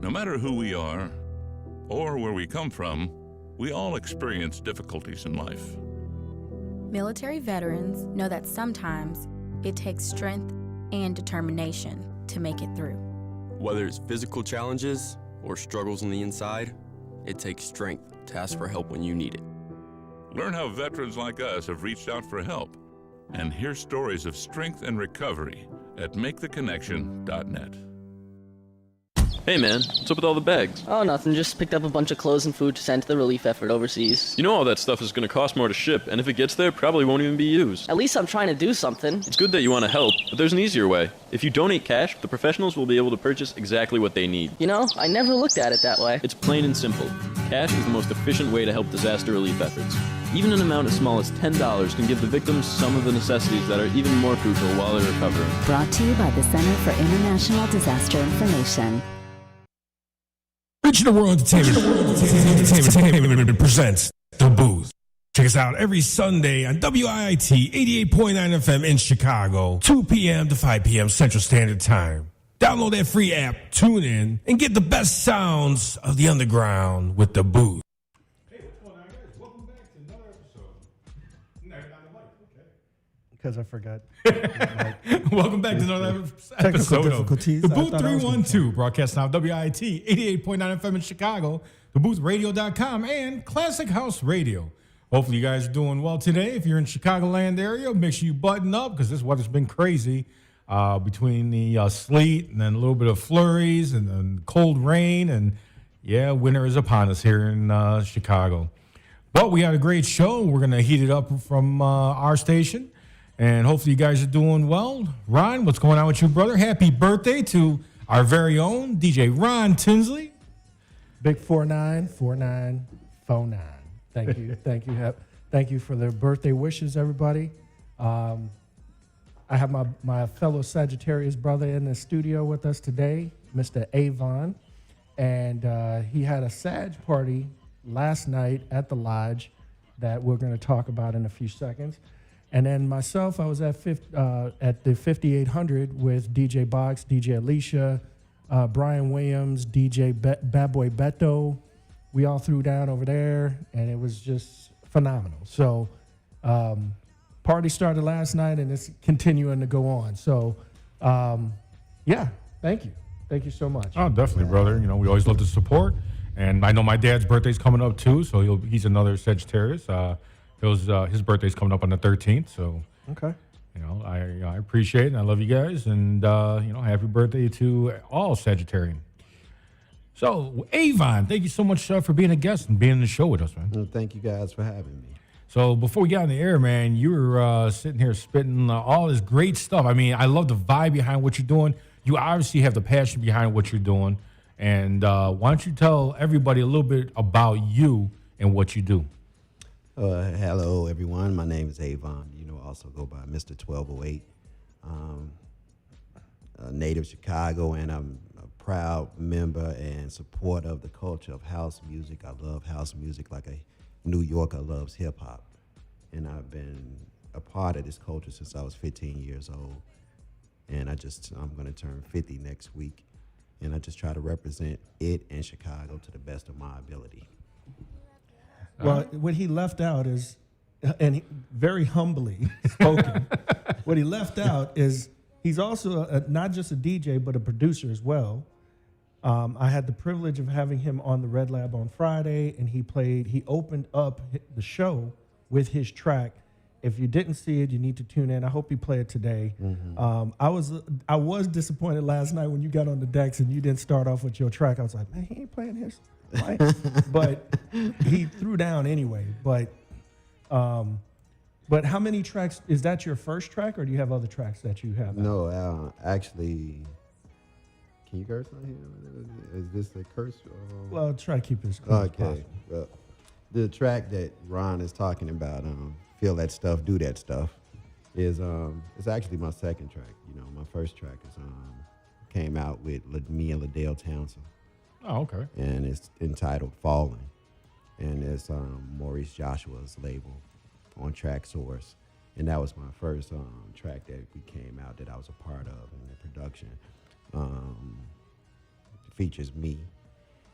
No matter who we are or where we come from, we all experience difficulties in life. Military veterans know that sometimes it takes strength and determination to make it through. Whether it's physical challenges or struggles on the inside, it takes strength to ask for help when you need it. Learn how veterans like us have reached out for help and hear stories of strength and recovery at maketheconnection.net. Hey man, what's up with all the bags? Oh, nothing. Just picked up a bunch of clothes and food to send to the relief effort overseas. You know all that stuff is going to cost more to ship, and if it gets there, probably won't even be used. At least I'm trying to do something. It's good that you want to help, but there's an easier way. If you donate cash, the professionals will be able to purchase exactly what they need. You know, I never looked at it that way. It's plain and simple. Cash is the most efficient way to help disaster relief efforts. Even an amount as small as $10 can give the victims some of the necessities that are even more crucial while they're recovering. Brought to you by the Center for International Disaster Information. Regional World Entertainment presents The Booth. Check us out every Sunday on WIIT 88.9 FM in Chicago, 2 p.m. to 5 p.m. Central Standard Time. Download that free app, tune in, and get the best sounds of the underground with The Booth. Hey, what's going on, guys? Welcome back to another episode. No, not the mic, okay. Because I forgot. Welcome back to another Technical episode difficulties. of The Booth 312, broadcast now WIIT 88.9 FM in Chicago, DaBooth312.com, and Classic House Radio. Hopefully you guys are doing well today. If you're in Chicagoland area, make sure you button up because this weather's been crazy between the sleet and then a little bit of flurries and then cold rain. And, yeah, winter is upon us here in Chicago. But we had a great show. We're going to heat it up from our station. And hopefully you guys are doing well. Ron, what's going on with you, brother? Happy birthday to our very own DJ Ron Tinsley. Big 494949. Thank you. Thank you for the birthday wishes, everybody. I have my fellow Sagittarius brother in the studio with us today, Mr. Avon. And he had a Sag party last night at the Lodge that we're going to talk about in a few seconds. And then myself, I was at the 5800 with DJ Box, DJ Alicia, Brian Williams, DJ Bad Boy Beto. We all threw down over there, and it was just phenomenal. So party started last night, and it's continuing to go on. So, yeah, thank you. Thank you so much. Oh, definitely, brother. You know, we always love the support. And I know my dad's birthday's coming up, too, so he's another Sagittarius. His birthday's coming up on the 13th, so okay. You know, I appreciate it, and I love you guys, and you know, happy birthday to all Sagittarian. So, Avon, thank you so much for being a guest and being on the show with us, man. Well, thank you guys for having me. So, before we got on the air, man, you were sitting here spitting all this great stuff. I mean, I love the vibe behind what you're doing. You obviously have the passion behind what you're doing, and why don't you tell everybody a little bit about you and what you do? Hello, everyone. My name is Avon. You know, I also go by Mr. 1208. A native Chicago, and I'm a proud member and supporter of the culture of house music. I love house music like a New Yorker loves hip hop. And I've been a part of this culture since I was 15 years old. And I'm going to turn 50 next week. And I just try to represent it in Chicago to the best of my ability. Well, what he left out is, and very humbly spoken, what he left out is he's also not just a DJ, but a producer as well. I had the privilege of having him on the Red Lab on Friday, and he opened up the show with his track. If you didn't see it, you need to tune in. I hope you play it today. Mm-hmm. I was disappointed last night when you got on the decks and you didn't start off with your track. I was like, man, he ain't playing his. But he threw down anyway. But how many tracks? Is that your first track, or do you have other tracks that you have? No, actually, can you curse on here? Is this a curse? Well, try to keep it as close as okay. possible. Well, the track that Ron is talking about, Feel That Stuff, Do That Stuff, is it's actually my second track. You know, my first track is came out with me and Liddell Townsend. Oh, okay. And it's entitled Falling. And it's Maurice Joshua's label on Track Source. And that was my first track that we came out that I was a part of in the production. features me.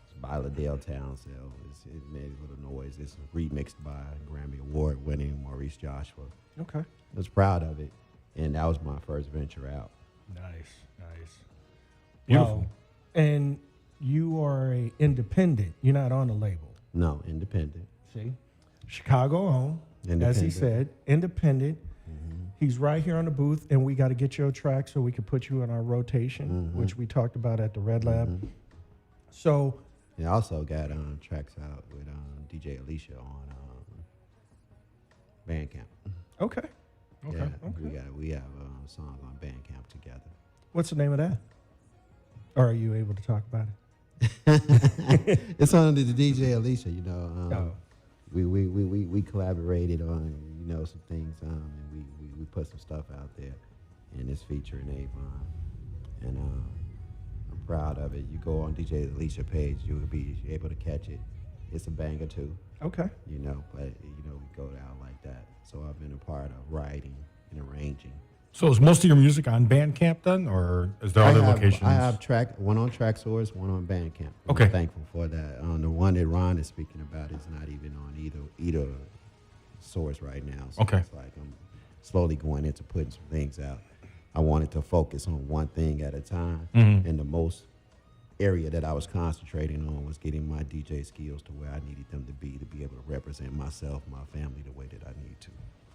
It's by Liddell Townsend. It made a little noise. It's remixed by Grammy Award-winning Maurice Joshua. Okay. I was proud of it, and that was my first venture out. Nice. Beautiful. Wow. And you are a independent. You're not on a label. No, independent. See? Chicago owned, as he Independent. said. Independent. He's right here on the booth, and we got to get your track so we can put you in our rotation, which we talked about at the Red Lab. So, I also got tracks out with DJ Alicia on Bandcamp. okay. Yeah, we have a song on Bandcamp together. What's the name of that? Or are you able to talk about it? It's on the DJ Alicia, Oh. We collaborated on some things, and we put some stuff out there, and it's featuring Avon, and I'm proud of it. You go on DJ Alicia page, you will be able to catch it. It's a banger too, Okay. but we go down like that. So I've been a part of writing and arranging. So is most of your music on Bandcamp then, or is there other locations? I have one on TrackSource, one on Bandcamp. Okay. I'm thankful for that. The one that Ron is speaking about is not even on either source right now. So Okay. It's like I'm slowly going into putting some things out. I wanted to focus on one thing at a time, and the most area that I was concentrating on was getting my DJ skills to where I needed them to be able to represent myself, my family, the way that I need to.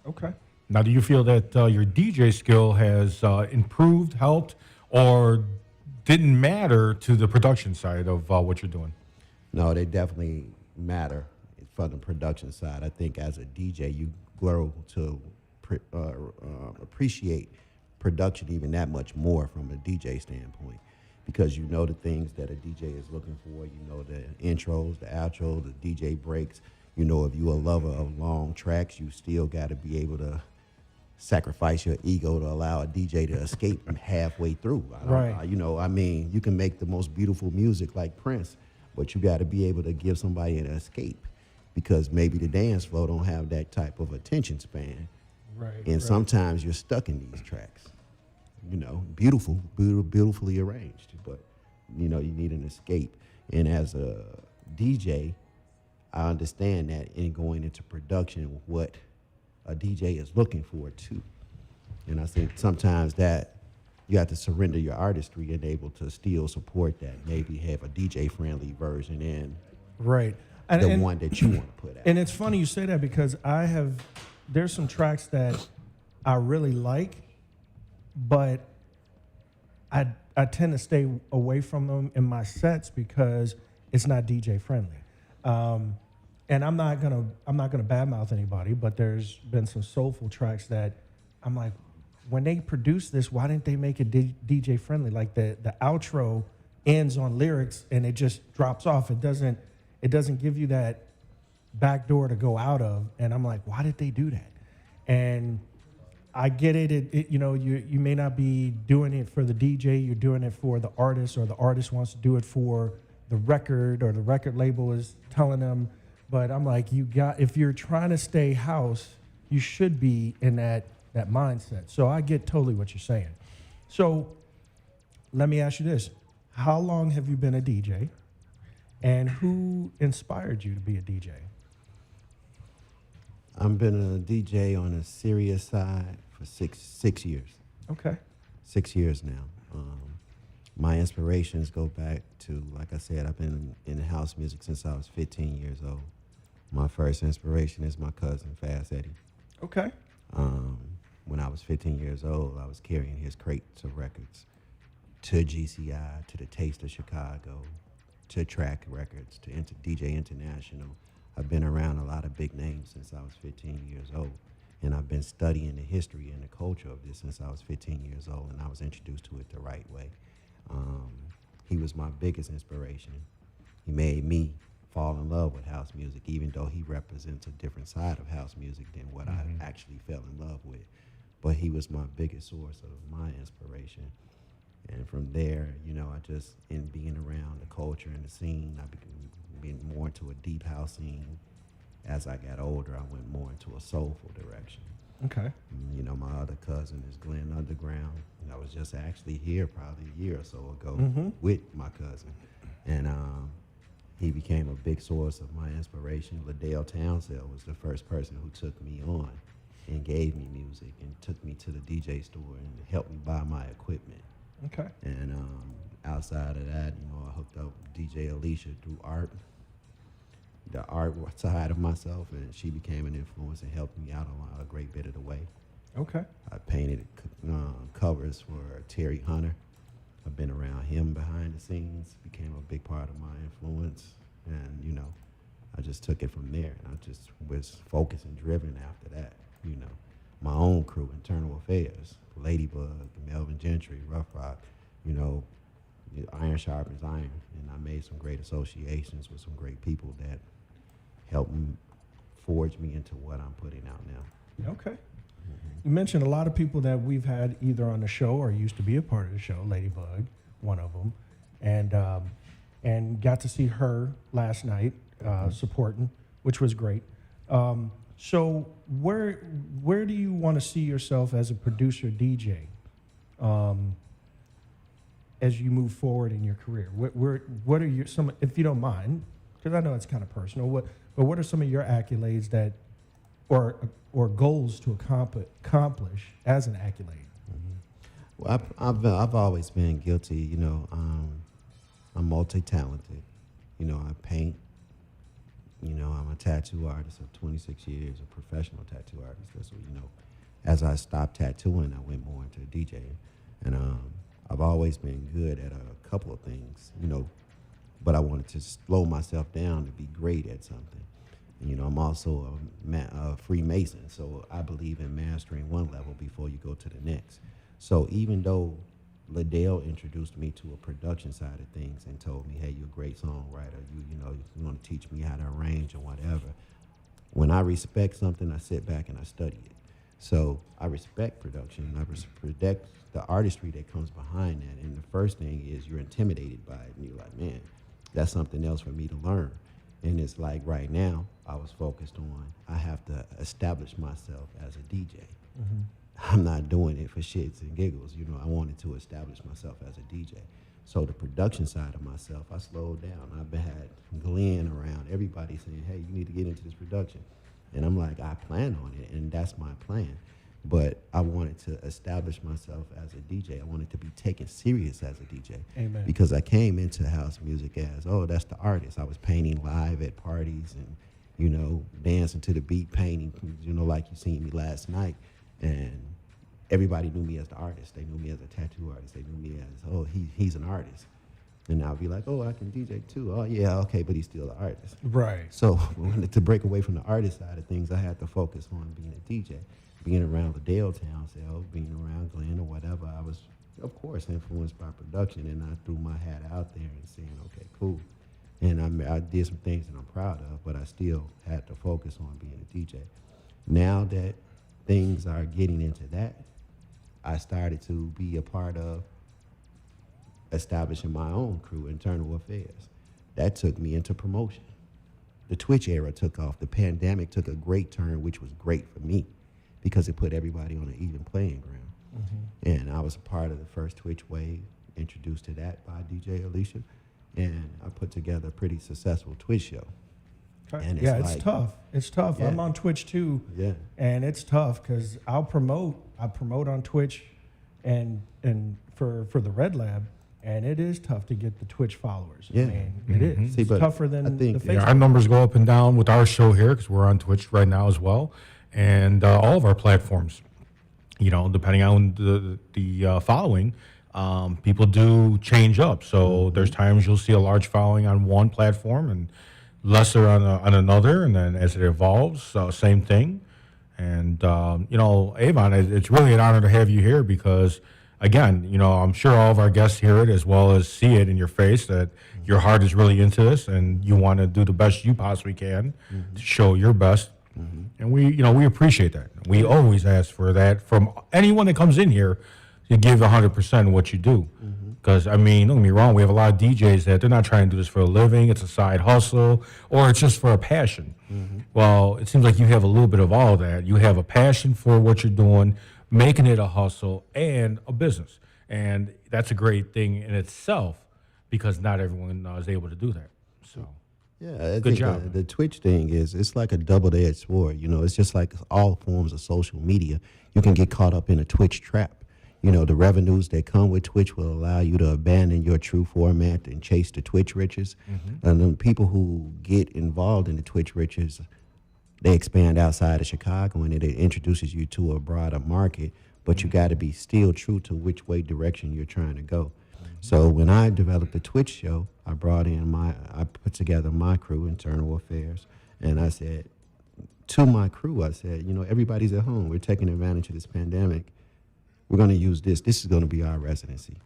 Okay. Now, do you feel that your DJ skill has improved, helped, or didn't matter to the production side of what you're doing? No, they definitely matter from the production side. I think as a DJ, you grow to appreciate production even that much more from a DJ standpoint, because you know the things that a DJ is looking for. You know the intros, the outros, the DJ breaks. If you're a lover of long tracks, you still got to be able to sacrifice your ego to allow a DJ to escape halfway through. You can make the most beautiful music like Prince, but you got to be able to give somebody an escape, because maybe the dance floor don't have that type of attention span. And sometimes you're stuck in these tracks. Beautifully arranged, but you need an escape. And as a DJ, I understand that in going into production, what a DJ is looking for too. And I think sometimes that you have to surrender your artistry and able to still support that. Maybe have a DJ friendly version and the one that you want to put out. And it's funny you say that, because there's some tracks that I really like, but I tend to stay away from them in my sets because it's not DJ friendly. And I'm not gonna badmouth anybody, but there's been some soulful tracks that I'm like, when they produced this, why didn't they make it DJ friendly? Like the outro ends on lyrics and it just drops off. It doesn't give you that back door to go out of. And I'm like, why did they do that? And I get it. You may not be doing it for the DJ. You're doing it for the artist, or the artist wants to do it for the record, or the record label is telling them. But I'm like, if you're trying to stay house, you should be in that mindset. So I get totally what you're saying. So let me ask you this. How long have you been a DJ? And who inspired you to be a DJ? I've been a DJ on a serious side for six years. Okay. 6 years now. My inspirations go back to, like I said, I've been in house music since I was 15 years old. My first inspiration is my cousin, Fast Eddie. Okay. When I was 15 years old, I was carrying his crates of records to GCI, to the Taste of Chicago, to Track Records, to DJ International. I've been around a lot of big names since I was 15 years old, and I've been studying the history and the culture of this since I was 15 years old, and I was introduced to it the right way. He was my biggest inspiration. He made me fall in love with house music, even though he represents a different side of house music than what I actually fell in love with. But he was my biggest source of my inspiration. And from there, I just, in being around the culture and the scene, I being more into a deep house scene. As I got older, I went more into a soulful direction. Okay. My other cousin is Glenn Underground. I was just actually here probably a year or so ago with my cousin. And he became a big source of my inspiration. Liddell Townsend was the first person who took me on and gave me music and took me to the DJ store and helped me buy my equipment. Okay. And outside of that, I hooked up with DJ Alicia through art, the art side of myself, and she became an influence and helped me out a great bit of the way. Okay. I painted covers for Terry Hunter. I've been around him behind the scenes, became a big part of my influence, and I just took it from there. And I just was focused and driven after that. My own crew, Internal Affairs, Ladybug, Melvin Gentry, Rough Rock, iron sharpens iron, and I made some great associations with some great people that helped forge me into what I'm putting out now. Okay. You mentioned a lot of people that we've had either on the show or used to be a part of the show. Ladybug, one of them, and got to see her last night supporting, which was great. So where do you want to see yourself as a producer DJ as you move forward in your career? What are your some, if you don't mind, because I know it's kind of personal. What are some of your accolades that or goals to accomplish as an accolade? Well, I've always been guilty. I'm multi-talented. I paint. I'm a tattoo artist of 26 years, a professional tattoo artist. That's what as I stopped tattooing, I went more into DJing, and I've always been good at a couple of things. But I wanted to slow myself down to be great at something. I'm also a Freemason, so I believe in mastering one level before you go to the next. So even though Liddell introduced me to a production side of things and told me, hey, you're a great songwriter, you want to teach me how to arrange or whatever. When I respect something, I sit back and I study it. So I respect production, I respect the artistry that comes behind that. And the first thing is you're intimidated by it, and you're like, man, that's something else for me to learn. And it's like right now, I was focused on, I have to establish myself as a DJ. Mm-hmm. I'm not doing it for shits and giggles. I wanted to establish myself as a DJ. So the production side of myself, I slowed down. I've had Glenn around, everybody saying, hey, you need to get into this production. And I'm like, I plan on it, and that's my plan. But I wanted to establish myself as a DJ. I wanted to be taken serious as a DJ. Amen. Because I came into house music as, that's the artist. I was painting live at parties and, dancing to the beat, painting, like you seen me last night. And everybody knew me as the artist. They knew me as a tattoo artist. They knew me as, he's an artist. And I'll be like, I can DJ too. Oh, yeah, okay, but he's still an artist. Right. So to break away from the artist side of things, I had to focus on being a DJ. Being around Liddell Townsend, being around Glenn or whatever, I was, of course, influenced by production, and I threw my hat out there and saying, okay, cool. And I did some things that I'm proud of, but I still had to focus on being a DJ. Now that things are getting into that, I started to be a part of establishing my own crew, Internal Affairs. That took me into promotion. The Twitch era took off. The pandemic took a great turn, which was great for me, because it put everybody on an even playing ground. Mm-hmm. And I was a part of the first Twitch wave, introduced to that by DJ Alicia, and I put together a pretty successful Twitch show. Okay. And it's tough. It's tough. Yeah. I'm on Twitch too, and it's tough because I promote on Twitch and for the Red Lab, and it is tough to get the Twitch followers. Yeah. I mean, it is. It's tougher than the Facebook. Our numbers go up and down with our show here because we're on Twitch right now as well. And all of our platforms, depending on the following, people do change up. So there's times you'll see a large following on one platform and lesser on another, and then as it evolves, same thing. And Avon, it's really an honor to have you here because, again, I'm sure all of our guests hear it as well as see it in your face that your heart is really into this and you want to do the best you possibly can to show your best. Mm-hmm. And we appreciate that. We always ask for that from anyone that comes in here to give 100% what you do. Because, don't get me wrong, we have a lot of DJs that they're not trying to do this for a living. It's a side hustle or it's just for a passion. Mm-hmm. Well, it seems like you have a little bit of all that. You have a passion for what you're doing, making it a hustle and a business. And that's a great thing in itself because not everyone is able to do that. So, yeah, I good think job. The Twitch thing it's like a double-edged sword. You know, it's just like all forms of social media. You can get caught up in a Twitch trap. You know, the revenues that come with Twitch will allow you to abandon your true format and chase the Twitch riches. And the people who get involved in the Twitch riches, they expand outside of Chicago, and it introduces you to a broader market. But you got to be still true to which way direction you're trying to go. So when I developed the Twitch show, I put together my crew, Internal Affairs, and I said to my crew, I said, you know, everybody's at home. We're taking advantage of this pandemic. We're going to use this. This is going to be our residency.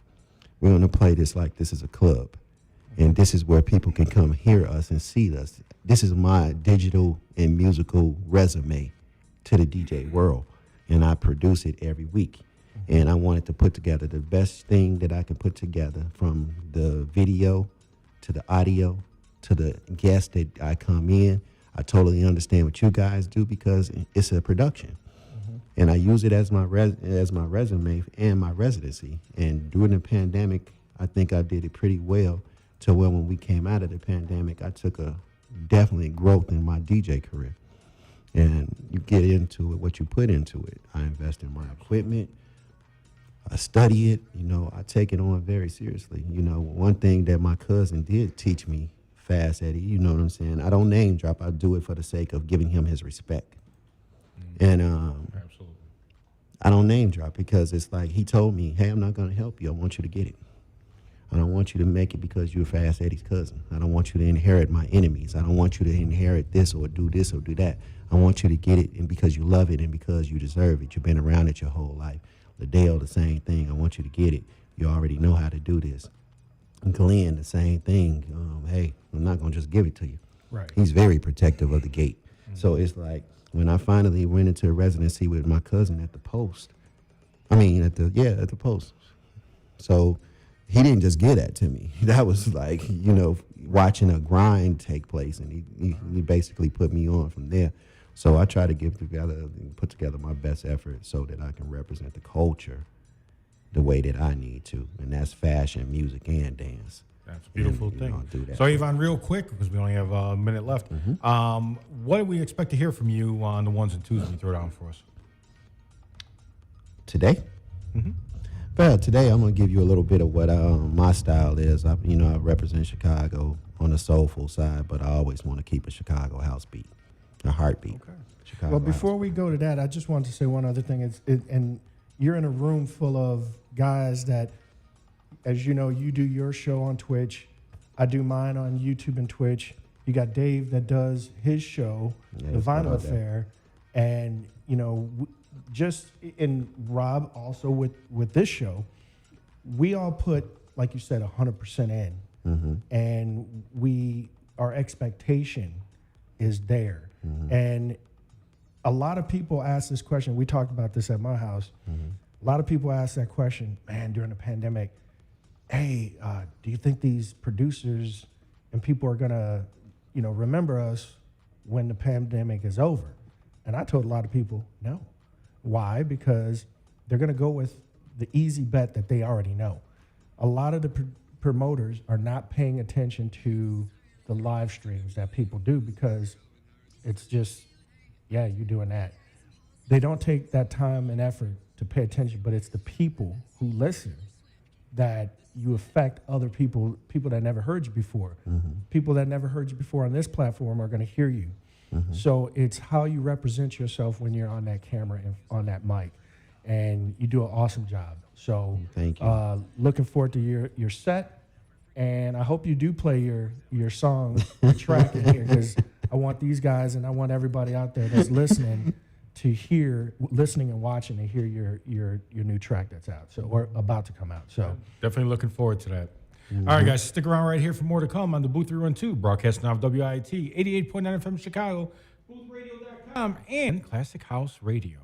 We're going to play this like this is a club. And this is where people can come hear us and see us. This is my digital and musical resume to the DJ world. And I produce it every week. And I wanted to put together the best thing that I could put together, from the video to the audio to the guests that I come in. I totally understand what you guys do because it's a production. And I use it as my resume and my residency. And during the pandemic, I think I did it pretty well, to where when we came out of the pandemic, I took a definitely growth in my DJ career. And you get into it, what you put into it. I invest in my equipment. I study it. You know, I take it on very seriously. You know, one thing that my cousin did teach me, Fast Eddie, you know what I'm saying? I don't name drop. I do it for the sake of giving him his respect. And Absolutely. I don't name drop because it's like he told me, hey, I'm not going to help you. I want you to get it. I don't want you to make it because you're Fast Eddie's cousin. I don't want you to inherit my enemies. I don't want you to inherit this or do that. I want you to get it, and because you love it and because you deserve it. You've been around it your whole life. Liddell, the same thing. I want you to get it. You already know how to do this. And Glenn, the same thing. Hey, I'm not going to just give it to you. Right. He's very protective of the gate. So it's like when I finally went into a residency with my cousin at the Post. At the Post. So he didn't just give that to me. That was like, you know, watching a grind take place, and he basically put me on from there. So I try to put together my best effort so that I can represent the culture the way that I need to, and that's fashion, music, and dance. That's a beautiful thing. I'll do that. So, Yvonne, real quick, because we only have a minute left, what do we expect to hear from you on the ones and twos when you throw down for us? Today? Well, today I'm going to give you a little bit of what my style is. I represent Chicago on the soulful side, but I always want to keep a Chicago house beat, a heartbeat. Okay. Chicago Well, before house we go to that, I just wanted to say one other thing. And you're in a room full of guys that, as you know, you do your show on Twitch. I do mine on YouTube and Twitch. You got Dave that does his show, The Vinyl Affair. And, you know, and Rob also with this show, we all put, like you said, 100% in. And our expectation is there. And a lot of people ask this question. We talked about this at my house. A lot of people ask that question, man, during the pandemic, hey, do you think these producers and people are going to, you know, remember us when the pandemic is over? And I told a lot of people, no. Why? Because they're going to go with the easy bet that they already know. A lot of the promoters are not paying attention to the live streams that people do because it's just, yeah, you're doing that. They don't take that time and effort to pay attention, but it's the people who listen that you affect other people that never heard you before. People that never heard you before on this platform are going to hear you. So it's how you represent yourself when you're on that camera and on that mic. And you do an awesome job. So Thank you. Looking forward to your set. And I hope you do play your song, your track in here, because I want these guys and I want everybody out there that's listening listening and watching to hear your new track that's out, or about to come out. So Definitely looking forward to that. All right, guys, stick around right here for more to come on the DaBooth312, broadcasting off WIT 88.9 FM Chicago, boothradio.com, and Classic House Radio.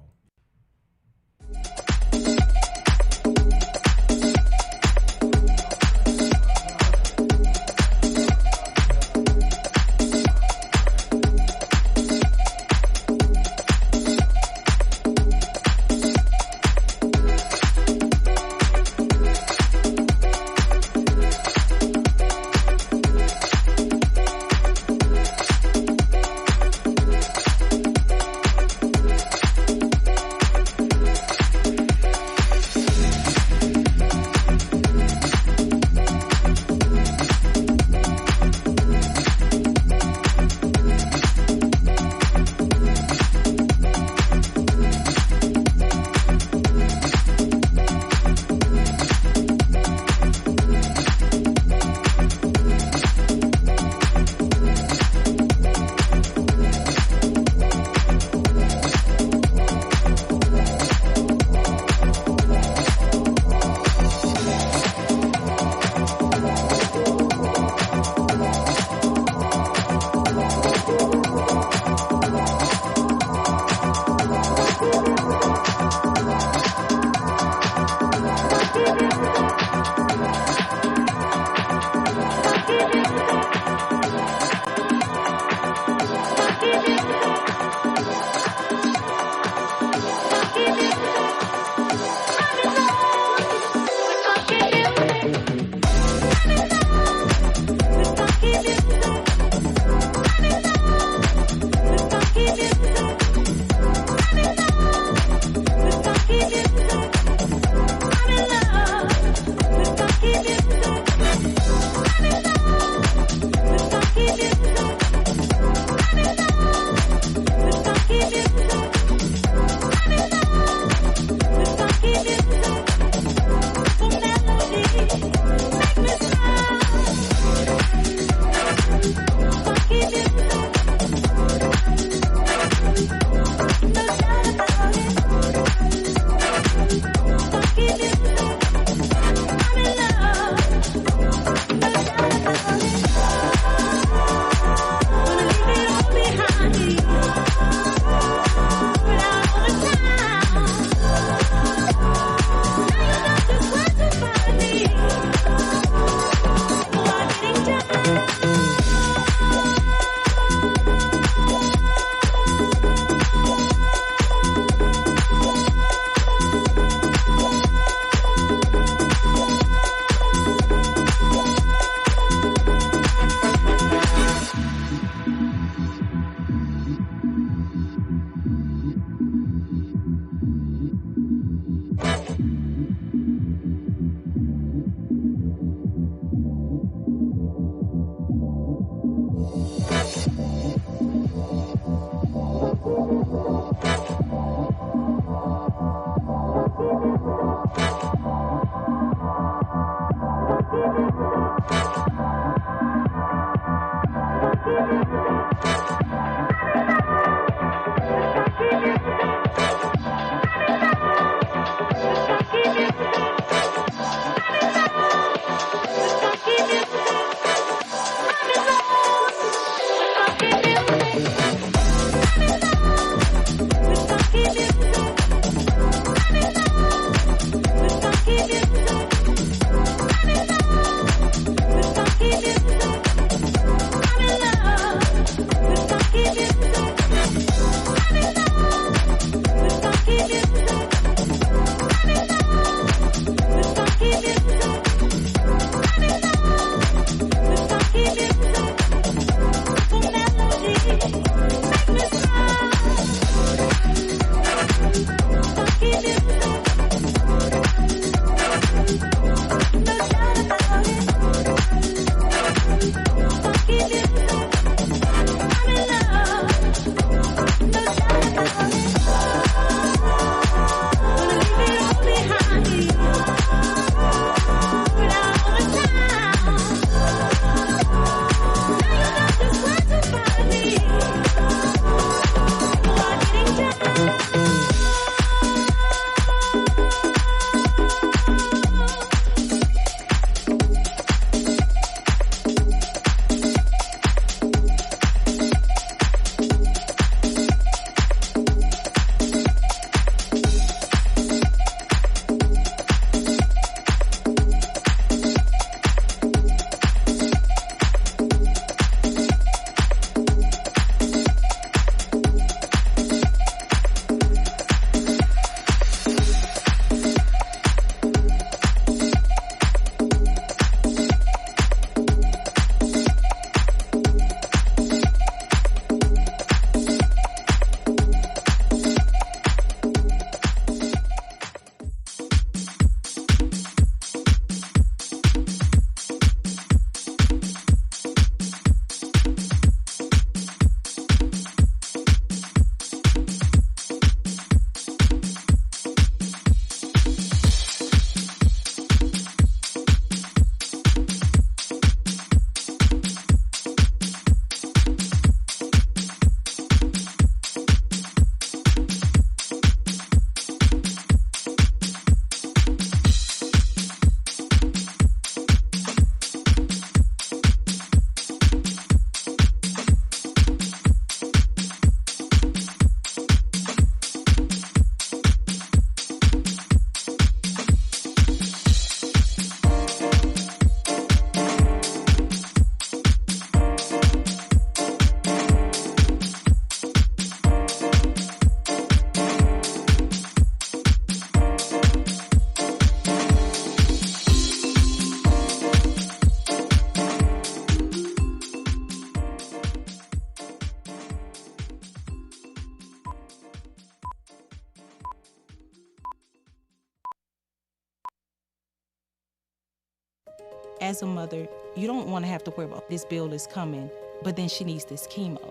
As a mother, you don't want to have to worry about this bill is coming, but then she needs this chemo.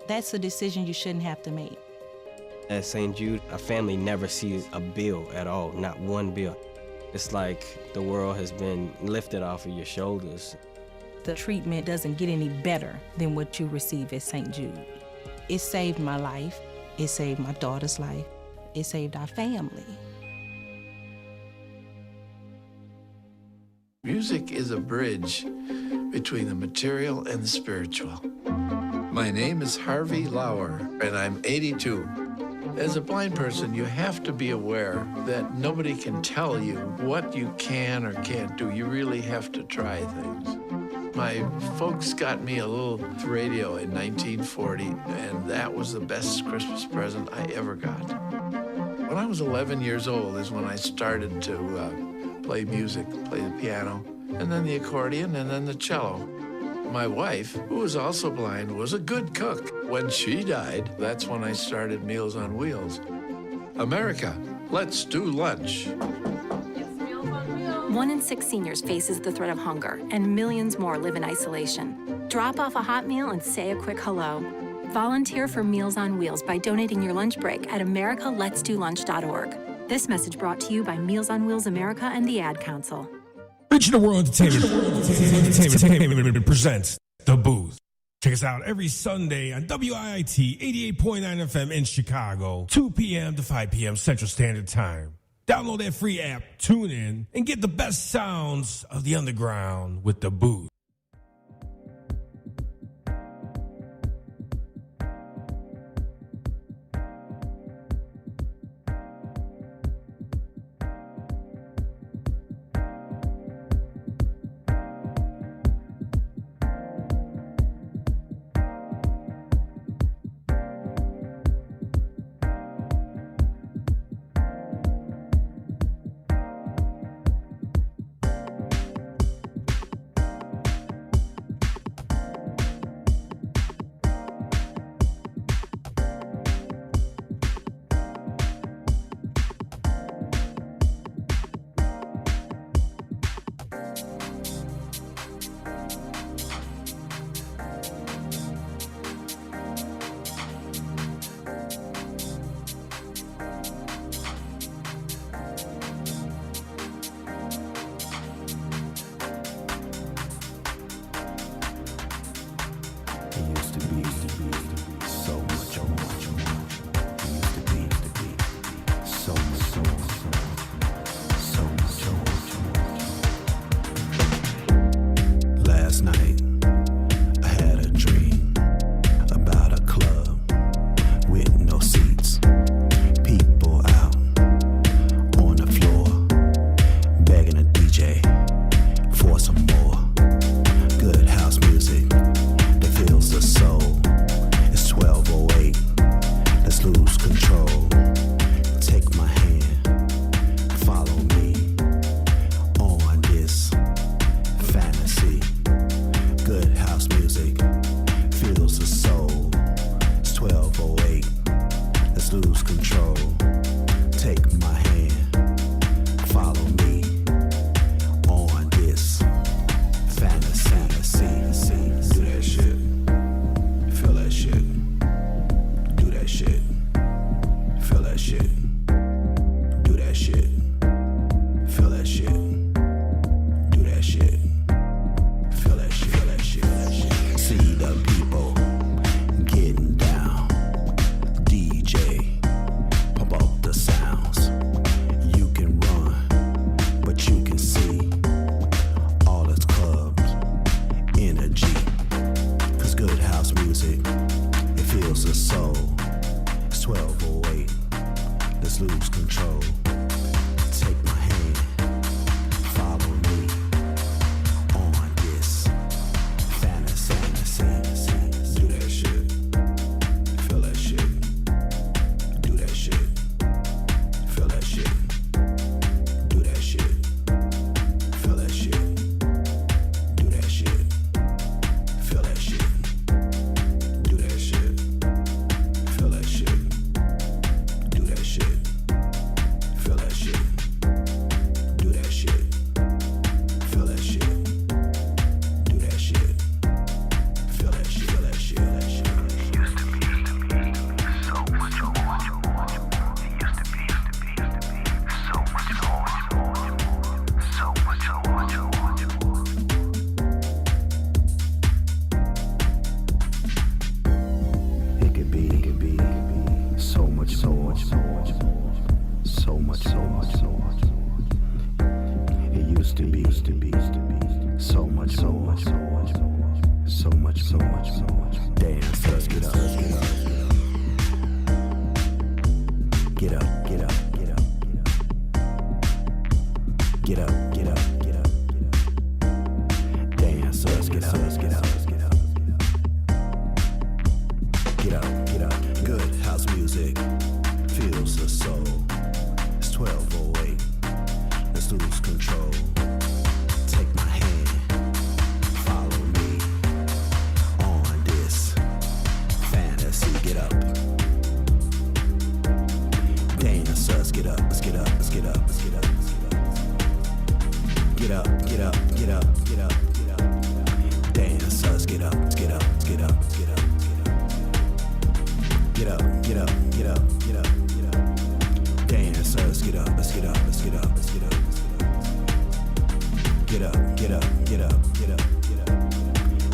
That's a decision you shouldn't have to make. At St. Jude, a family never sees a bill at all, not one bill. It's like the world has been lifted off of your shoulders. The treatment doesn't get any better than what you receive at St. Jude. It saved my life. It saved my daughter's life. It saved our family. Music is a bridge between the material and the spiritual. My name is Harvey Lauer, and I'm 82. As a blind person, you have to be aware that nobody can tell you what you can or can't do. You really have to try things. My folks got me a little radio in 1940, and that was the best Christmas present I ever got. When I was 11 years old is when I started to play music, play the piano, and then the accordion, and then the cello. My wife, who was also blind, was a good cook. When she died, that's when I started Meals on Wheels. America, let's do lunch. 1 in 6 seniors faces the threat of hunger, and millions more live in isolation. Drop off a hot meal and say a quick hello. Volunteer for Meals on Wheels by donating your lunch break at americaletsdolunch.org. This message brought to you by Meals on Wheels America and the Ad Council. Regional World Entertainment presents The Booth. Check us out every Sunday on WIIT 88.9 FM in Chicago, 2 p.m. to 5 p.m. Central Standard Time. Download that free app, tune in, and get the best sounds of the underground with The Booth.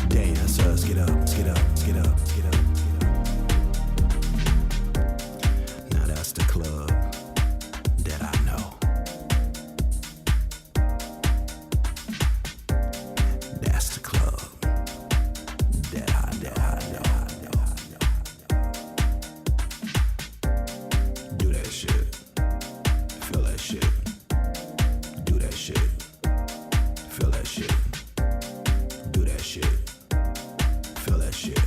Dance, Yes, us, get up, get up, get up, get up, get up. Now that's the club that I know. That's the club that I know. Do that shit. Feel that shit. Do that shit. Feel that shit. Do that shit. Feel that shit.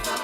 Let's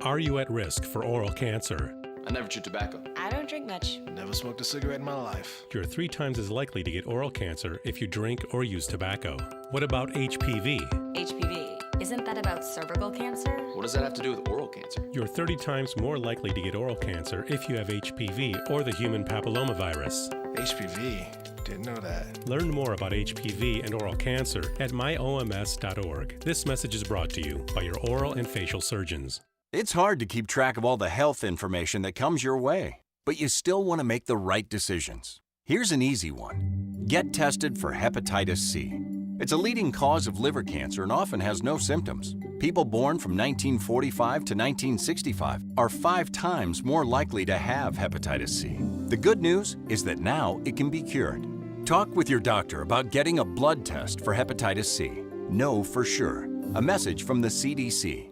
Are you at risk for oral cancer? I never chewed tobacco. I don't drink much. Never smoked a cigarette in my life. You're 3 times as likely to get oral cancer if you drink or use tobacco. What about HPV? HPV. Isn't that about cervical cancer? What does that have to do with oral cancer? You're 30 times more likely to get oral cancer if you have HPV or the human papillomavirus. HPV? Didn't know that. Learn more about HPV and oral cancer at myoms.org. This message is brought to you by your oral and facial surgeons. It's hard to keep track of all the health information that comes your way, but you still want to make the right decisions. Here's an easy one. Get tested for hepatitis C. It's a leading cause of liver cancer and often has no symptoms. People born from 1945 to 1965 are 5 times more likely to have hepatitis C. The good news is that now it can be cured. Talk with your doctor about getting a blood test for hepatitis C. Know for sure. A message from the CDC.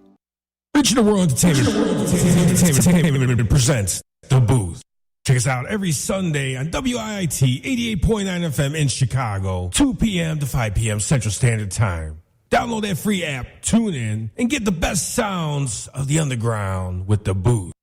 Digital World Entertainment presents The Booth. Check us out every Sunday on WIIT 88.9 FM in Chicago, 2 p.m. to 5 p.m. Central Standard Time. Download that free app, tune in, and get the best sounds of the underground with The Booth.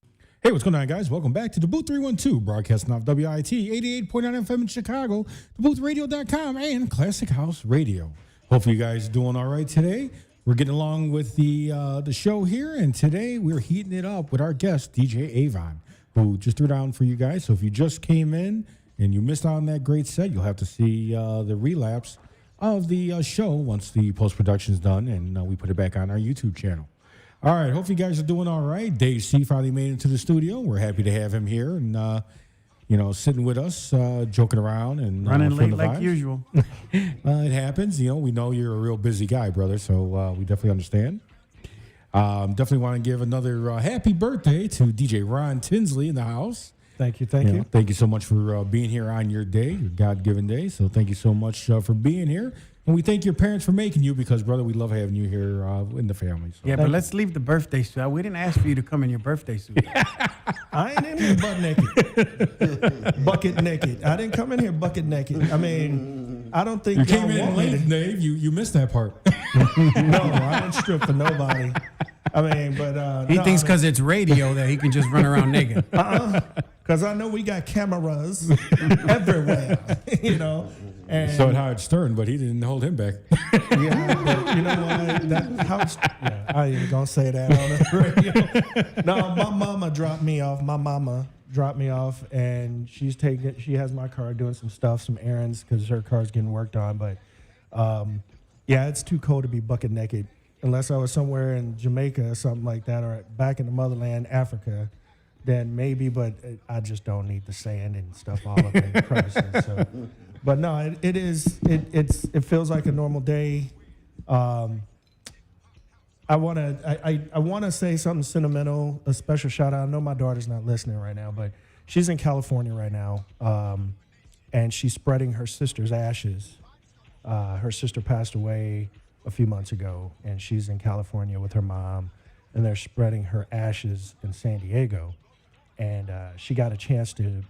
Hey, what's going on, guys? Welcome back to DaBooth312, broadcasting off WIIT 88.9 FM in Chicago, DaBoothRadio.com, and Classic House Radio. Hopefully you guys are doing all right today. We're getting along with the show here, and today we're heating it up with our guest, DJ Avon, who just threw down for you guys. So if you just came in and you missed out on that great set, you'll have to see the relapse of the show once the post-production is done, and we put it back on our YouTube channel. All right, hope you guys are doing all right. Dave C. finally made it into the studio. We're happy to have him here and, sitting with us, joking around. And running late like usual. It happens. We know you're a real busy guy, brother, so we definitely understand. Definitely want to give another happy birthday to DJ Ron Tinsley in the house. Thank you. Thank you so much for being here on your day, your God-given day. So thank you so much for being here. And we thank your parents for making you because, brother, we love having you here in the family. So. Yeah, but let's leave the birthday suit. We didn't ask for you to come in your birthday suit. I ain't in here butt naked. Bucket naked. I didn't come in here bucket naked. I mean, I don't think you came y'all in want late, me to- Dave. You missed that part. No, I didn't strip for nobody. I mean, but He thinks because it's radio that he can just run around naked. Because I know we got cameras everywhere, you know. And So did Howard Stern, but he didn't hold him back. yeah, but you know what? I ain't gonna say that on the radio. No, my mama dropped me off. My mama dropped me off, and she has my car doing some stuff, some errands, because her car's getting worked on. But yeah, it's too cold to be bucket naked. Unless I was somewhere in Jamaica or something like that, or back in the motherland, Africa, then maybe. But I just don't need the sand and stuff all up in the crevices. So. But no, it feels like a normal day. I wanna say something sentimental, a special shout out. I know my daughter's not listening right now, but she's in California right now, and she's spreading her sister's ashes. Her sister passed away a few months ago, and she's in California with her mom, and they're spreading her ashes in San Diego. And she got a chance to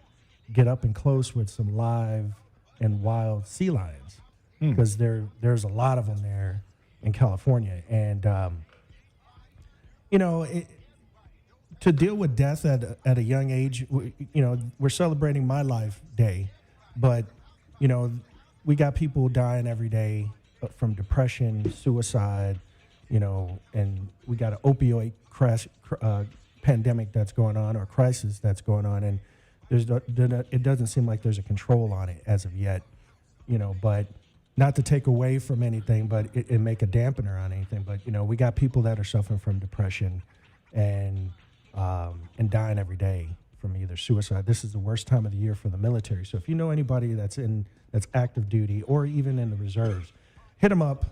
get up and close with some live and wild sea lions, because there's a lot of them there in California. And, to deal with death at a young age, we're celebrating my life day, but, we got people dying every day from depression, suicide, and we got an opioid pandemic that's going on, or crisis that's going on. And it doesn't seem like there's a control on it as of yet, but not to take away from anything, but it make a dampener on anything. But, we got people that are suffering from depression and dying every day from either suicide. This is the worst time of the year for the military. So if you know anybody that's active duty or even in the reserves, hit them up,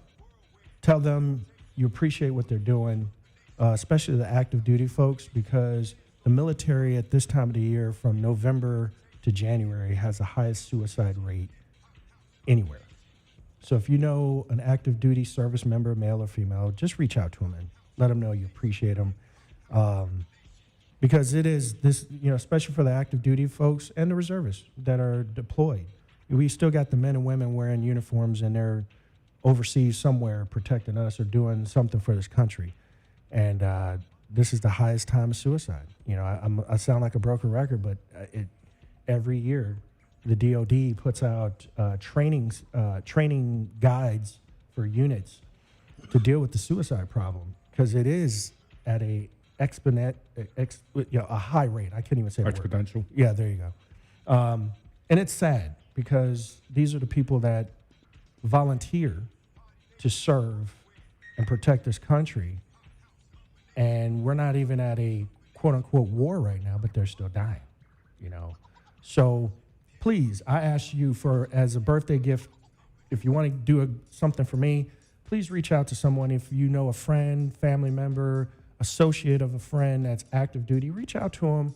tell them you appreciate what they're doing, especially the active duty folks, because the military at this time of the year, from November to January, has the highest suicide rate anywhere. So if you know an active duty service member, male or female, just reach out to them and let them know you appreciate them. Because it is this, especially for the active duty folks and the reservists that are deployed. We still got the men and women wearing uniforms, and they're overseas somewhere protecting us or doing something for this country. And this is the highest time of suicide. I sound like a broken record, but every year the DOD puts out training guides for units to deal with the suicide problem, because it is at a high rate. I can't even say that word. Exponential. Yeah, there you go. And it's sad, because these are the people that volunteer to serve and protect this country. And we're not even at a quote unquote war right now, but they're still dying, So please, I ask you as a birthday gift, if you want to do something for me, please reach out to someone. If you know a friend, family member, associate of a friend that's active duty, reach out to them,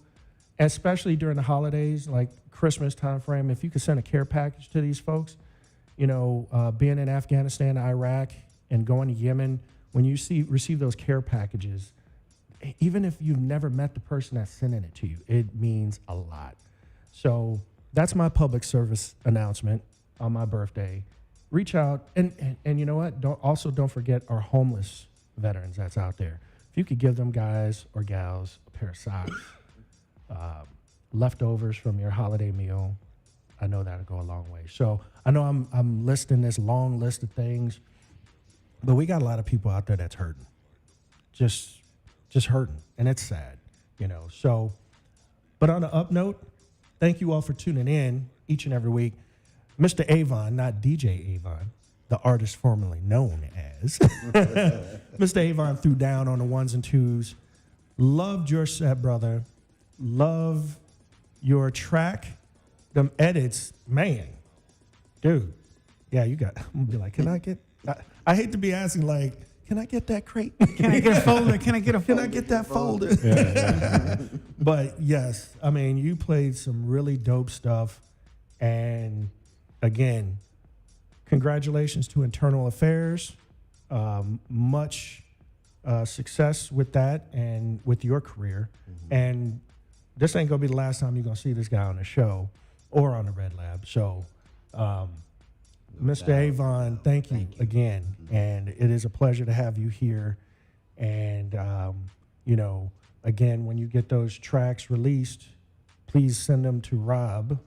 especially during the holidays, like Christmas time frame. If you could send a care package to these folks, being in Afghanistan, Iraq, and going to Yemen, when you receive those care packages, even if you've never met the person that's sending it to you, it means a lot. So that's my public service announcement on my birthday. Reach out, and you know what? Don't forget our homeless veterans that's out there. If you could give them guys or gals a pair of socks, leftovers from your holiday meal, I know that'll go a long way. So I know I'm listing this long list of things, but we got a lot of people out there that's hurting, just hurting, and it's sad, So, but on the up note, thank you all for tuning in each and every week. Mr. Avon, not DJ Avon, the artist formerly known as. Mr. Avon threw down on the ones and twos. Loved your set, brother. Love your track. Them edits, man. Dude. Yeah, I'm gonna be like, can I get, I hate to be asking, like, can I get that crate? Can I get a folder? Can I get that folder? Yeah. But yes, I mean, you played some really dope stuff. And again, congratulations to Internal Affairs. Much success with that and with your career. And this ain't going to be the last time you're going to see this guy on the show or on the Red Lab. So, Mr. Avon, thank you again. And it is a pleasure to have you here. And, you know, again, when you get those tracks released, please send them to Rob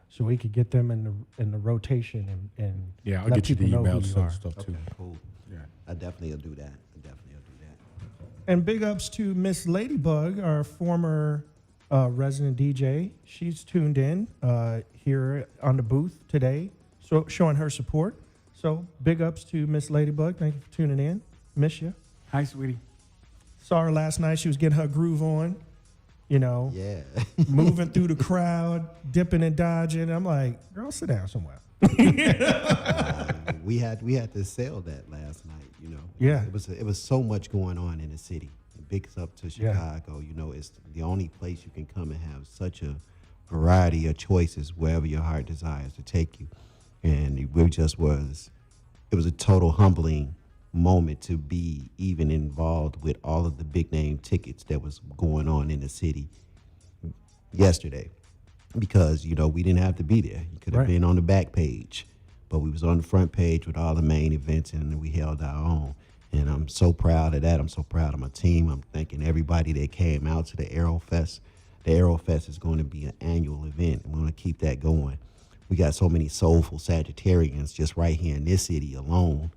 so we could get them in the rotation and Yeah, I'll let get you the people know who emails you and are. stuff too. Okay, cool. Yeah. I definitely will do that. And big ups to Miss Ladybug, our former resident DJ. She's tuned in here on the booth today, so showing her support. So big ups to Miss Ladybug. Thank you for tuning in. Miss you. Hi, sweetie. Saw her last night. She was getting her groove on, you know. Yeah. Moving through the crowd, dipping and dodging. I'm like, girl, sit down somewhere. We had to sell that last night, you know. Yeah. It was so much going on in the city. Big up to Chicago, you know, it's the only place you can come and have such a variety of choices wherever your heart desires to take you. And it was a total humbling moment to be even involved with all of the big name tickets that was going on in the city yesterday. Because, you know, we didn't have to be there. You could have been on the back page, but we was on the front page with all the main events, and we held our own. And I'm so proud of that. I'm so proud of my team. I'm thanking everybody that came out to the Aerofest. The Aerofest is going to be an annual event, and we're going to keep that going. We got so many soulful Sagittarians just right here in this city alone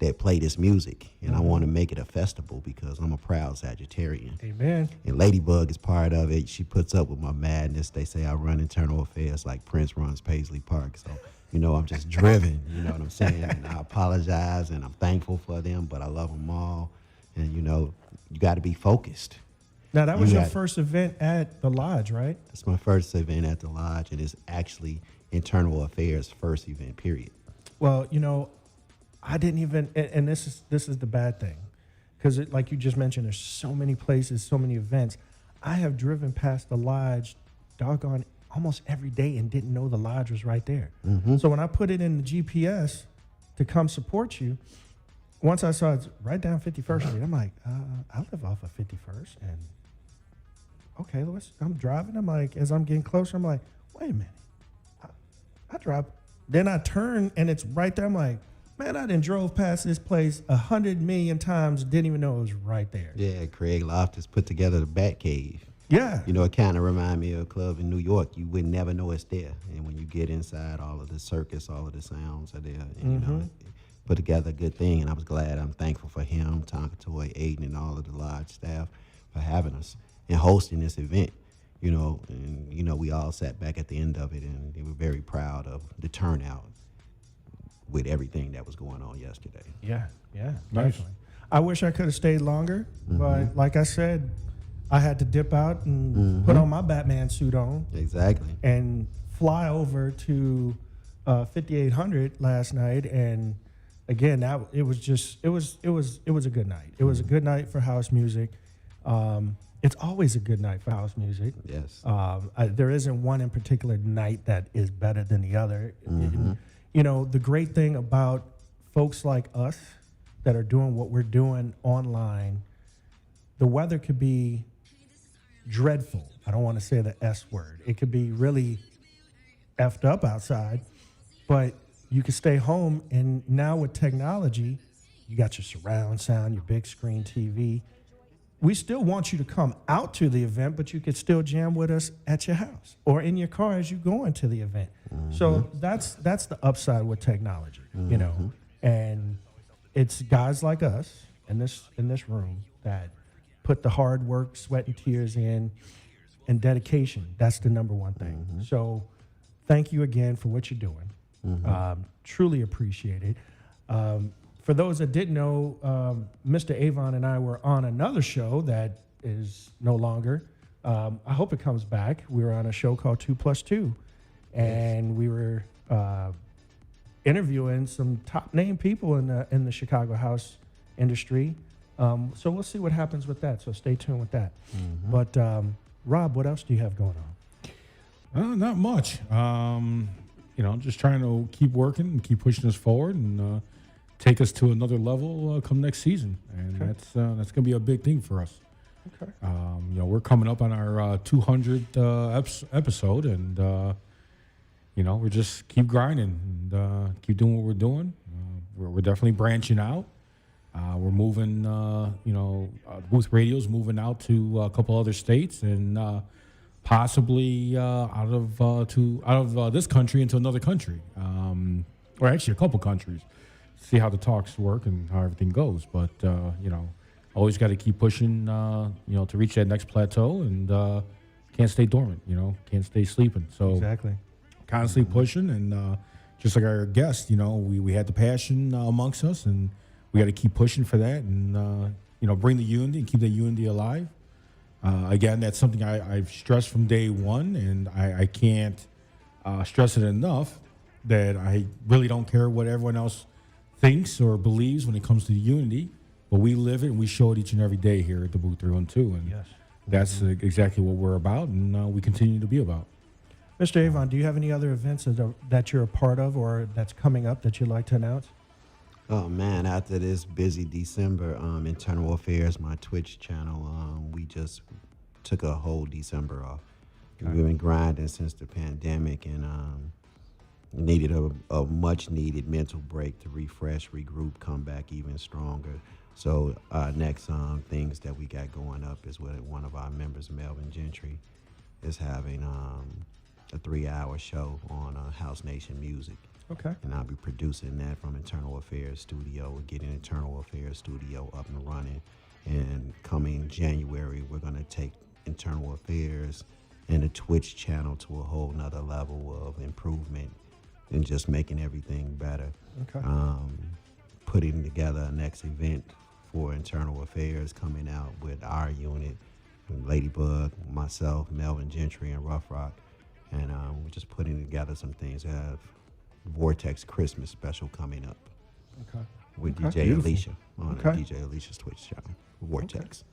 that play this music, and I want to make it a festival because I'm a proud Sagittarian. Amen. And Ladybug is part of it. She puts up with my madness. They say I run internal affairs like Prince runs Paisley Park. So, you know, I'm just driven, you know what I'm saying? And I apologize, and I'm thankful for them, but I love them all. And, you know, you got to be focused. Now, that was your first event at the Lodge, right? It's my first event at the Lodge, and it's actually Internal Affairs' first event, period. Well, you know, I didn't even, and this is the bad thing, because like you just mentioned, there's so many places, so many events. I have driven past the Lodge, doggone, almost every day and didn't know the Lodge was right there. So when I put it in the GPS to come support you, once I saw it's right down 51st Street, I'm like, I live off of 51st, and okay, I'm driving. I'm like, as I'm getting closer, I'm like, wait a minute, I drive. Then I turn and it's right there. I'm like, man, I done drove past this place 100 million times, didn't even know it was right there. Yeah, Craig Loftus put together the Bat Cave. Yeah. You know, it kind of remind me of a club in New York. You would never know it's there. And when you get inside, all of the circus, all of the sounds are there. And, you know, it put together a good thing. And I was glad. I'm thankful for him, Tonka Toy, Aiden, and all of the Lodge staff for having us and hosting this event. You know, and, you know, we all sat back at the end of it, and they were very proud of the turnout with everything that was going on yesterday. Yeah, Nice. definitely. I wish I could have stayed longer, but like I said, I had to dip out and put on my Batman suit on. Exactly. And fly over to 5800 last night, and again, it was a good night. It was a good night for house music. It's always a good night for house music. Yes. There isn't one in particular night that is better than the other. You know, the great thing about folks like us that are doing what we're doing online, the weather could be dreadful. I don't want to say the S word. It could be really effed up outside, but you can stay home. And now with technology, you got your surround sound, your big screen TV. We still want you to come out to the event, but you could still jam with us at your house or in your car as you go into the event. So that's the upside with technology, you know. And it's guys like us in this room that put the hard work, sweat and tears in, and dedication. That's the number one thing. So thank you again for what you're doing. Truly appreciate it. For those that didn't know, Mr. Avon and I were on another show that is no longer. I hope it comes back. We were on a show called 2+2, and we were interviewing some top name people in the Chicago house industry. So we'll see what happens with that. So stay tuned with that. But Rob, what else do you have going on? Not much. just trying to keep working and keep pushing us forward and take us to another level come next season. And that's going to be a big thing for us. Okay. We're coming up on our 200th episode, and we're just keep grinding and keep doing what we're doing. We're definitely branching out. We're moving. Booth Radio's moving out to a couple other states, and possibly out of this country into another country, or actually a couple countries. See how the talks work and how everything goes, but always got to keep pushing, to reach that next plateau, and can't stay dormant, can't stay sleeping. So Exactly. constantly pushing, and just like our guest, we had the passion amongst us, and we got to keep pushing for that, and bring the unity and keep the unity alive. Again, that's something I've stressed from day one, and I can't stress it enough that I really don't care what everyone else thinks or believes when it comes to unity. But we live it and we show it each and every day here at DaBooth312, and Yes. that's exactly what we're about, and we continue to be about. Mr. Avon, do you have any other events that you're a part of or that's coming up that you'd like to announce? Oh man, after this busy December, internal affairs, my Twitch channel, we just took a whole December off. Okay. We've been grinding since the pandemic, and needed a much needed mental break to refresh, regroup, come back even stronger. So next things that we got going up is with one of our members, Melvin Gentry, is having a 3-hour show on House Nation Music. Okay. And I'll be producing that from Internal Affairs Studio. We're getting Internal Affairs Studio up and running. And coming January, we're going to take Internal Affairs and the Twitch channel to a whole nother level of improvement and just making everything better. Okay. Putting together a next event for Internal Affairs, coming out with our unit, Ladybug, myself, Melvin Gentry, and Rough Rock. And we're just putting together some things. We have Vortex Christmas special coming up. Okay. With Okay. DJ Beautiful. Alicia on Okay. DJ Alicia's Twitch channel, Vortex.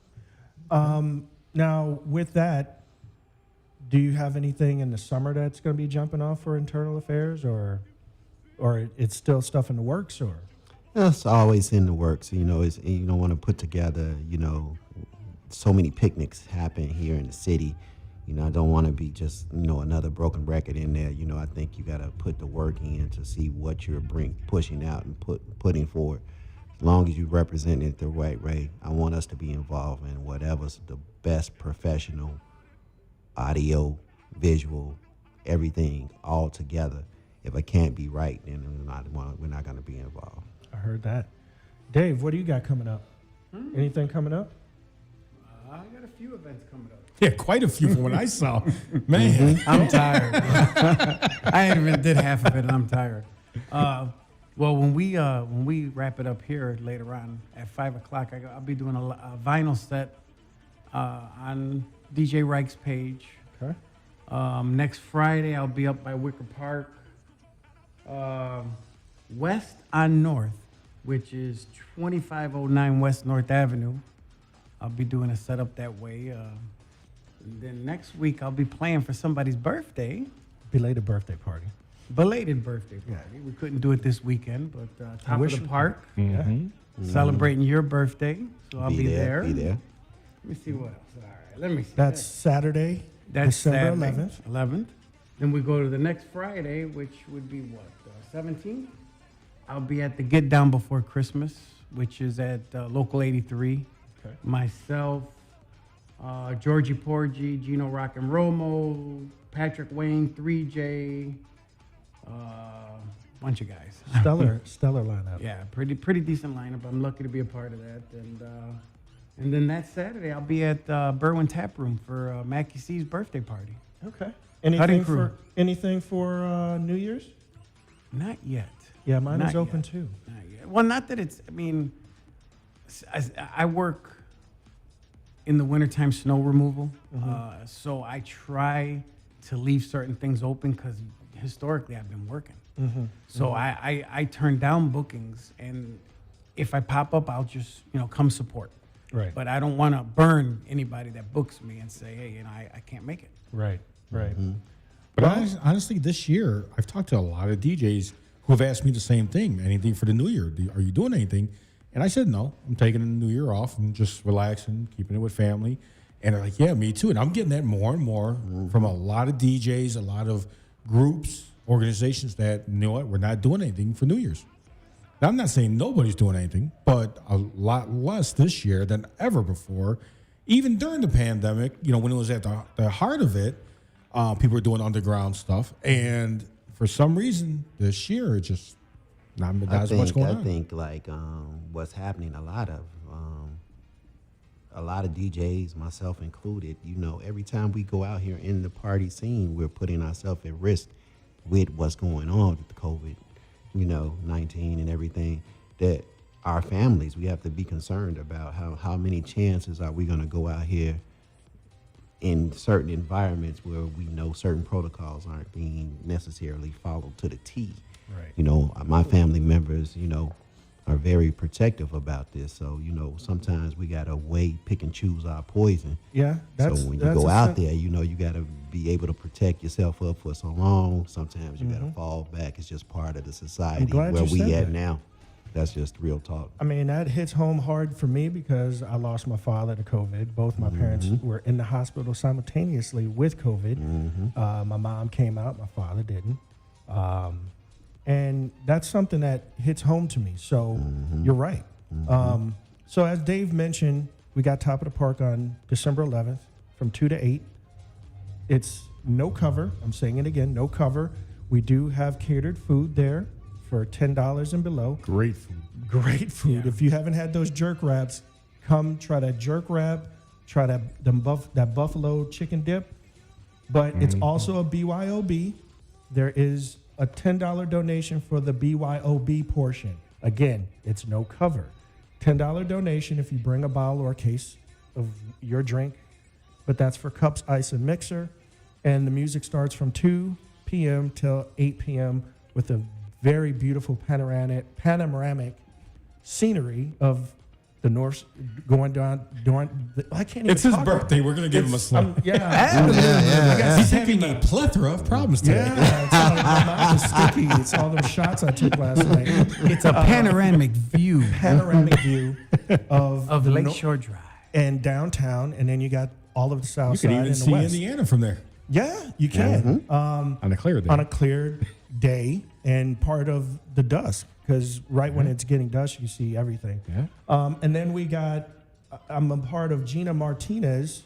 Now, with that, do you have anything in the summer that's going to be jumping off for internal affairs, or it's still stuff in the works, or? It's always in the works. You don't want to put together, so many picnics happen here in the city. I don't want to be just, another broken record in there. I think you got to put the work in to see what you're pushing out and putting forward. As long as you represent it the right way, I want us to be involved in whatever's the best professional, audio, visual, everything all together. If I can't be right, then we're not going to be involved. I heard that. Dave, what do you got coming up? Anything coming up? I got a few events coming up. Yeah, quite a few from what I saw. Man. I'm tired. I even did half of it, and I'm tired. Well, when we wrap it up here later on at 5 o'clock, I'll be doing a vinyl set on DJ Reich's page. Okay. Next Friday, I'll be up by Wicker Park, west on North, which is 2509 West North Avenue. I'll be doing a setup that way. And then next week, I'll be playing for somebody's birthday. Belated birthday party. Belated birthday party. We couldn't do it this weekend, but top of the park. Mm-hmm. Celebrating your birthday. So I'll be there. Be there. Let me see what else. All right, let me see. That's Saturday, That's December Saturday, 11th. 11th. Then we go to the next Friday, which would be what, 17th? I'll be at the Get Down Before Christmas, which is at Local 83. Okay. Myself, Georgie Porgy, Gino Rock and Romo, Patrick Wayne, 3J, bunch of guys. Stellar lineup. Yeah, pretty decent lineup. I'm lucky to be a part of that. And then that Saturday, I'll be at Berwyn Tap Room for Mackie C's birthday party. Okay. Cutting Anything for New Year's? Not yet. Yeah, mine Not is open yet. too. Not yet. Well, not that it's, I work in the wintertime snow removal. So I try to leave certain things open because historically I've been working. So I turn down bookings, and if I pop up, I'll just, come support. Right. But I don't want to burn anybody that books me and say, hey, I can't make it. Right. But honestly, this year, I've talked to a lot of DJs who have asked me the same thing. Anything for the new year? Are you doing anything? And I said, no, I'm taking the new year off and just relaxing, keeping it with family. And they're like, yeah, me too. And I'm getting that more and more from a lot of DJs, a lot of groups, organizations that, you know what, we're not doing anything for New Year's. Now, I'm not saying nobody's doing anything, but a lot less this year than ever before. Even during the pandemic, you know, when it was at the heart of it, people were doing underground stuff. And for some reason, this year, it just not as much going on. I think like what's happening, a lot of DJs, myself included, you know, every time we go out here in the party scene, we're putting ourselves at risk with what's going on with the COVID, you know, 19 and everything. That our families, we have to be concerned about how many chances are we going to go out here in certain environments where we know certain protocols aren't being necessarily followed to the T. Right. You know, my family members, you know, are very protective about this. So, you know, sometimes we got to pick and choose our poison. Yeah. So when you go out there, you know, you got to be able to protect yourself up for so long. Sometimes you got to fall back. It's just part of the society where we at now. That's just real talk. I mean, that hits home hard for me because I lost my father to COVID. Both my parents were in the hospital simultaneously with COVID. My mom came out, my father didn't. And that's something that hits home to me. So you're right. So as Dave mentioned, we got Top of the Park on December 11th from 2 to 8. It's no cover. I'm saying it again, no cover. We do have catered food there for $10 and below. Great food. Great food. Yeah. If you haven't had those jerk wraps, come try that jerk wrap. Try that buffalo chicken dip. But it's also a BYOB. There is a $10 donation for the BYOB portion. Again, it's no cover. $10 donation if you bring a bottle or a case of your drink. But that's for cups, ice, and mixer. And the music starts from 2 p.m. till 8 p.m. with a very beautiful panoramic scenery of the North going down. I can't even It's his talk birthday. We're going to give him a slap. Yeah. He's having a plethora of problems today. Yeah, my mouth is sticky. It's all those shots I took last night. It's a panoramic view. Panoramic view of the Lakeshore Drive. And downtown, and then you got all of the south You side can even and the see west. Indiana from there. Yeah, you can. On a clear day. On a clear day and part of the dusk, because when it's getting dusk, you see everything. Yeah. And then I'm a part of Gina Martinez's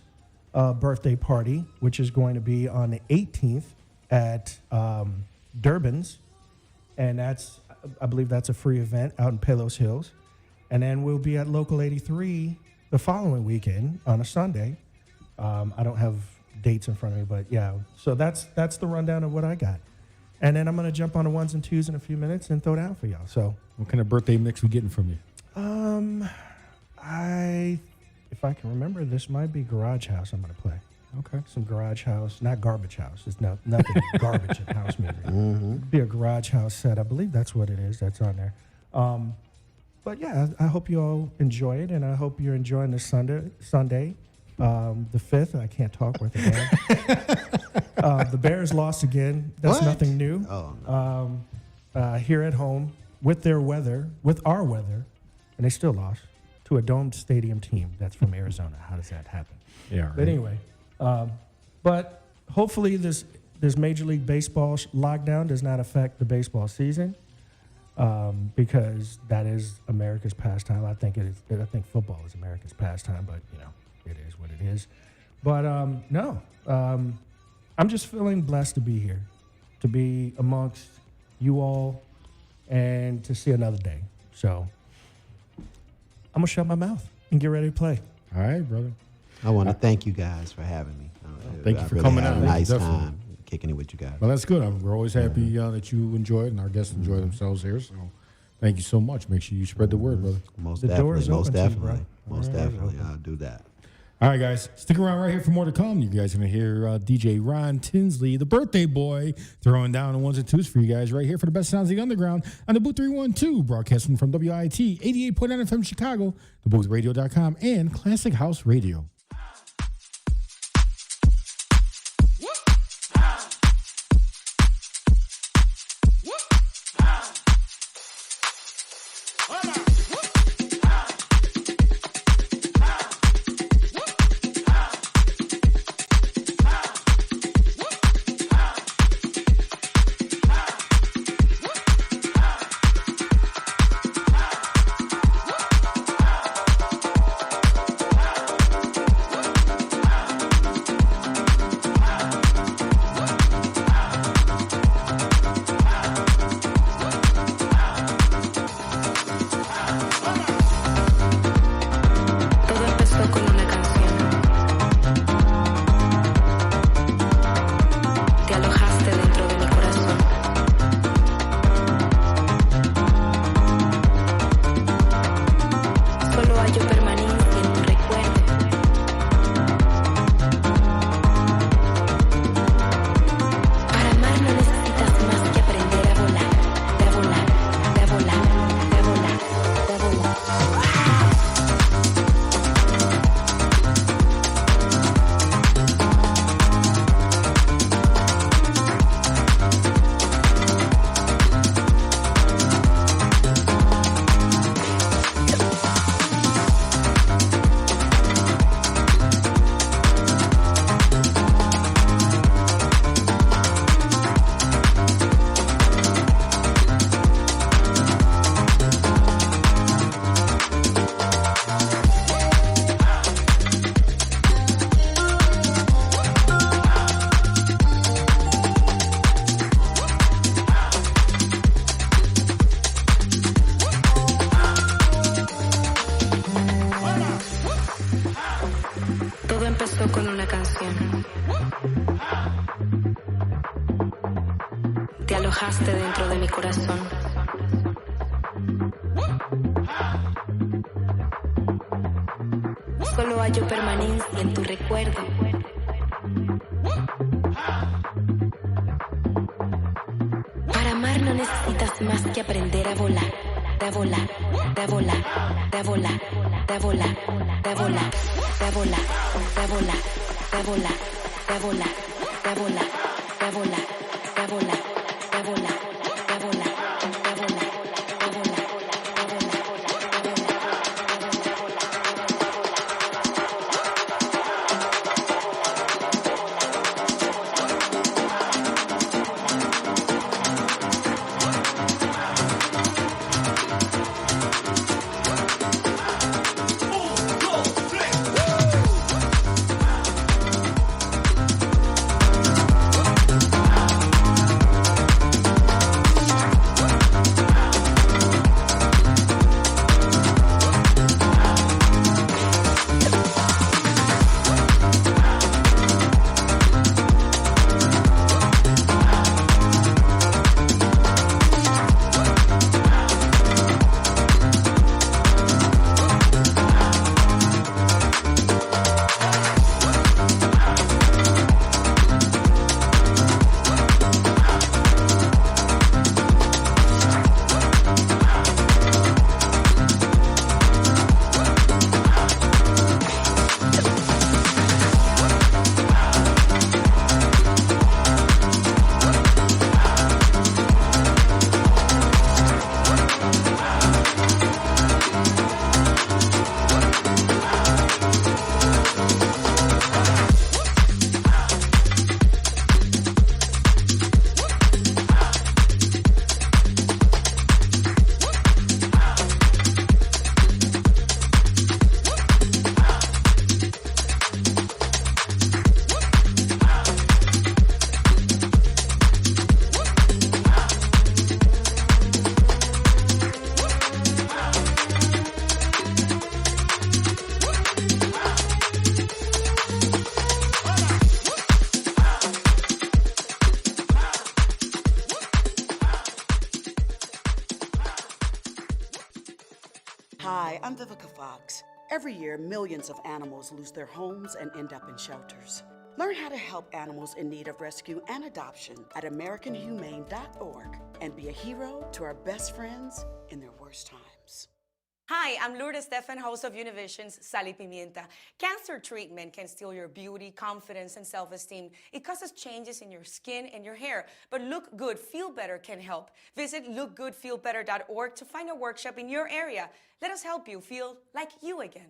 birthday party, which is going to be on the 18th at Durbin's. And I believe that's a free event out in Palos Hills. And then we'll be at Local 83 the following weekend on a Sunday. I don't have dates in front of me, but yeah. So that's the rundown of what I got. And then I'm going to jump on the ones and twos in a few minutes and throw down for y'all. So, what kind of birthday mix we getting from you? If I can remember, this might be Garage House I'm going to play. Okay. Some Garage House, not Garbage House. It's nothing garbage in house music. It'd be a Garage House set. I believe that's what it is. That's on there. But yeah, I hope you all enjoy it, and I hope you're enjoying this Sunday. The 5th, I can't talk with it. The Bears lost again. That's nothing new. Oh, no. Here at home with our weather, and they still lost to a domed stadium team that's from Arizona. How does that happen? Yeah. Right. But anyway, but hopefully this Major League Baseball lockdown does not affect the baseball season. Because that is America's pastime. I think football is America's pastime, but it is what it is. But no, I'm just feeling blessed to be here, to be amongst you all, and to see another day. So I'm gonna shut my mouth and get ready to play. All right, brother. I want to thank you guys for having me. Thank you for really coming had out. a nice Definitely. time kicking it with you guys. Well, that's good. We're always happy that you enjoy it and our guests enjoy themselves here. So thank you so much. Make sure you spread the word, brother. Most The door is definitely. open to you, bro. Most definitely. I'll do that. All right, guys. Stick around right here for more to come. You guys are going to hear DJ Ron Tinsley, the birthday boy, throwing down the ones and twos for you guys right here for the best sounds of the underground on the DaBooth312, broadcasting from WIT 88.9 FM Chicago, DaBoothRadio.com, and Classic House Radio. Te alojaste dentro de mi corazón. Solo hallo permanencia en tu recuerdo. Para amar no necesitas más que aprender a volar, a volar, a volar, a volar, a volar, a volar, a volar, a volar, a volar, a volar, a volar, a volar, a volar, a volar. Hi, I'm Vivica Fox. Every year, millions of animals lose their homes and end up in shelters. Learn how to help animals in need of rescue and adoption at AmericanHumane.org and be a hero to our best friends in their worst times. Hi, I'm Lourdes Stefan, host of Univision's Sal y Pimienta. Cancer treatment can steal your beauty, confidence, and self-esteem. It causes changes in your skin and your hair. But Look Good, Feel Better can help. Visit lookgoodfeelbetter.org to find a workshop in your area. Let us help you feel like you again.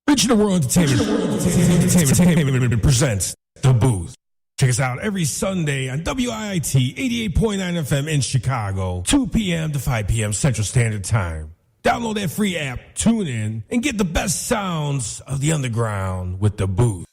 Regional World Entertainment presents The Booth. Check us out every Sunday on WIIT 88.9 FM in Chicago, 2 p.m. to 5 p.m. Central Standard Time. Download that free app, tune in, and get the best sounds of the underground with The Booth.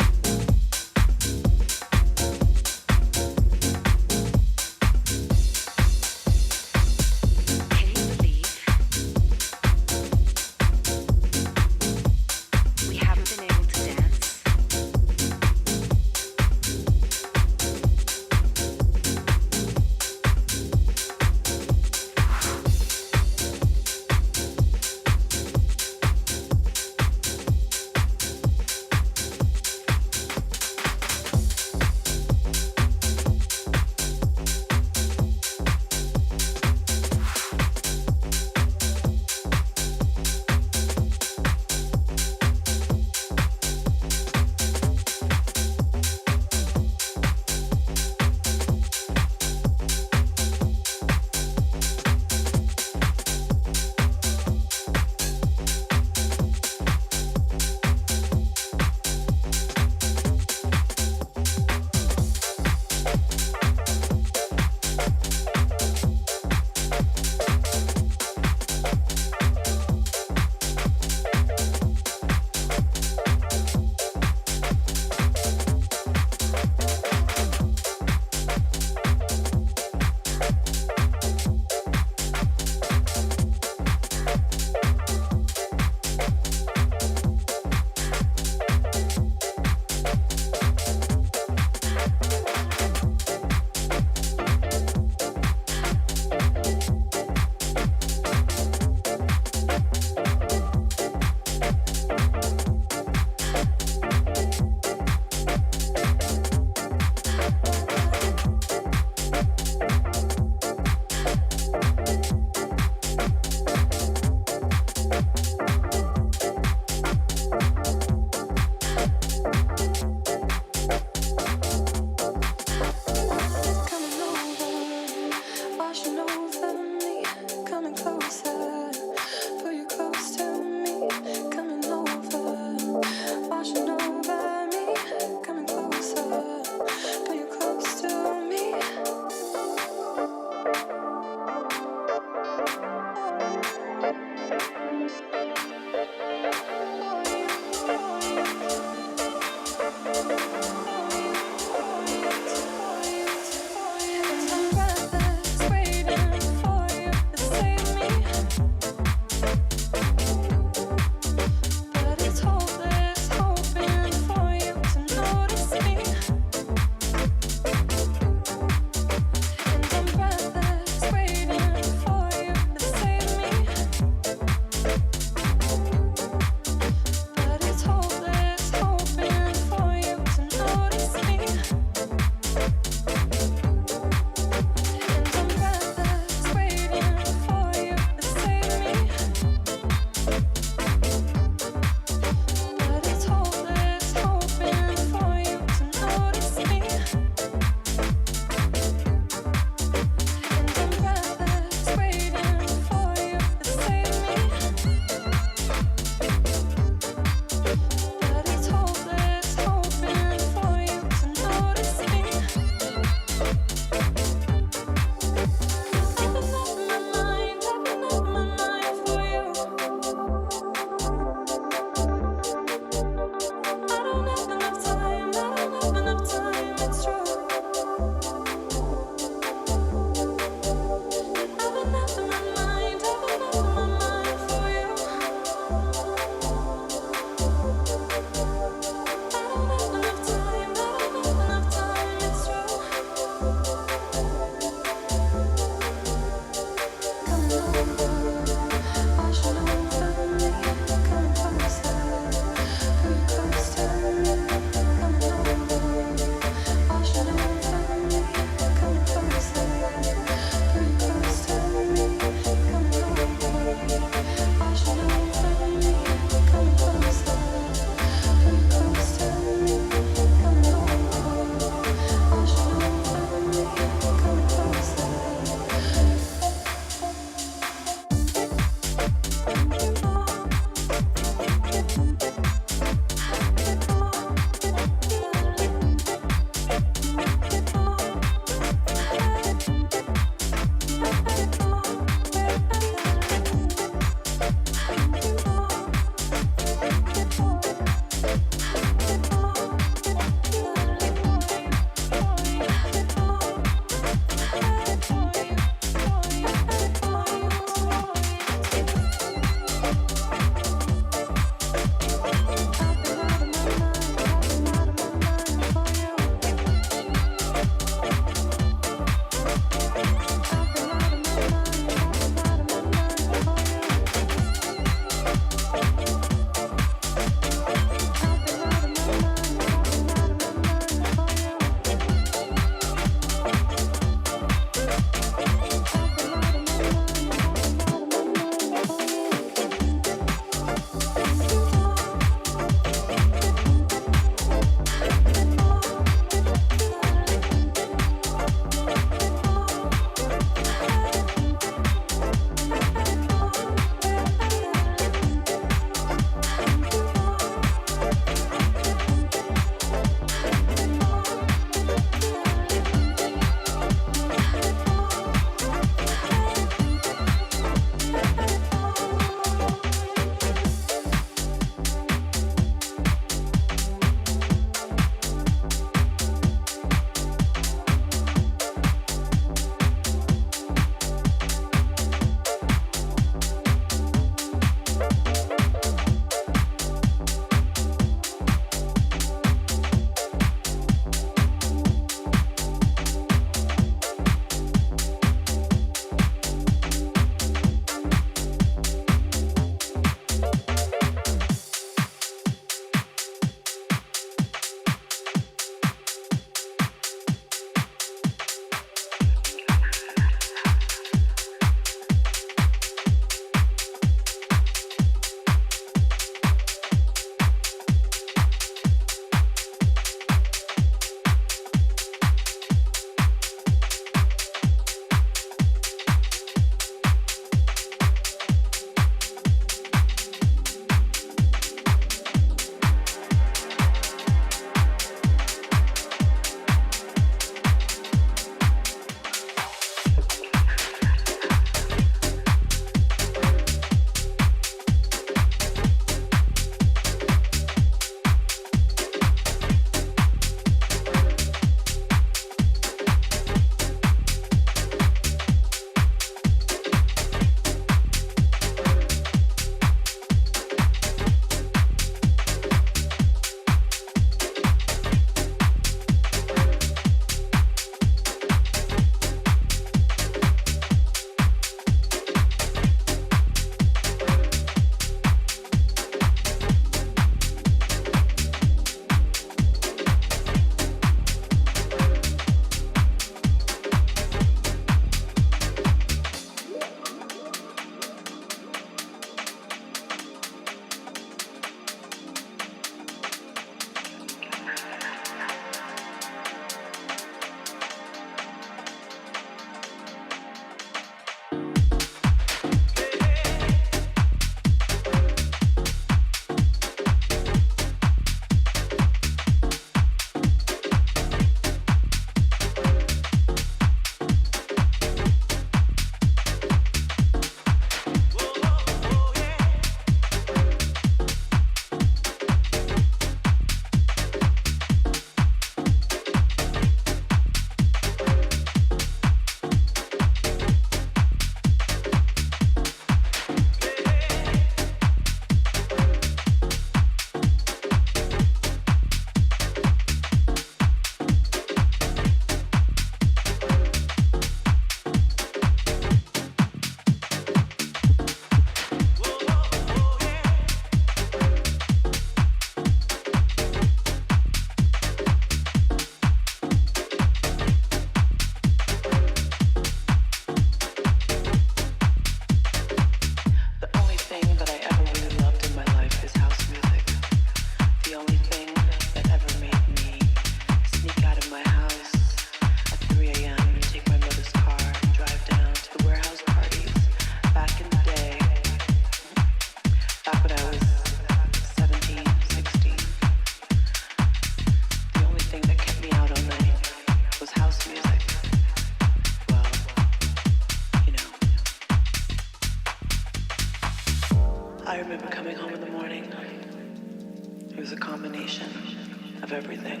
of everything.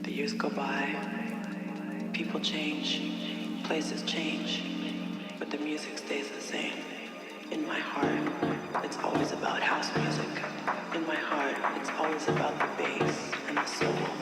The years go by, people change, places change, but the music stays the same. In my heart, it's always about house music. In my heart, it's always about the bass and the soul.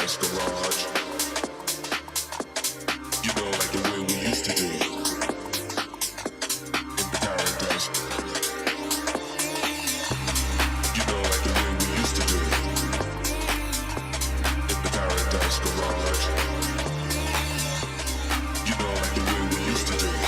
Paradise Garage. You know, like the way we used to do it. In the Paradise. You know, like the way we used to do it. In the Paradise Garage. You know, like the way we used to do it.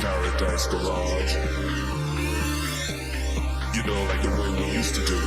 Paradise Garage. You know, like the way we used to do it.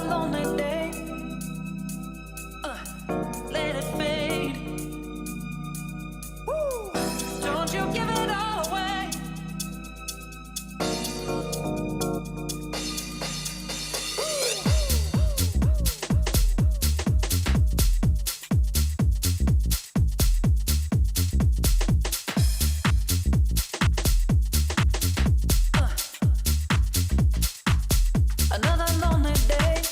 lonely day. Let it fade. Woo! Don't you give it all away. Another lonely day.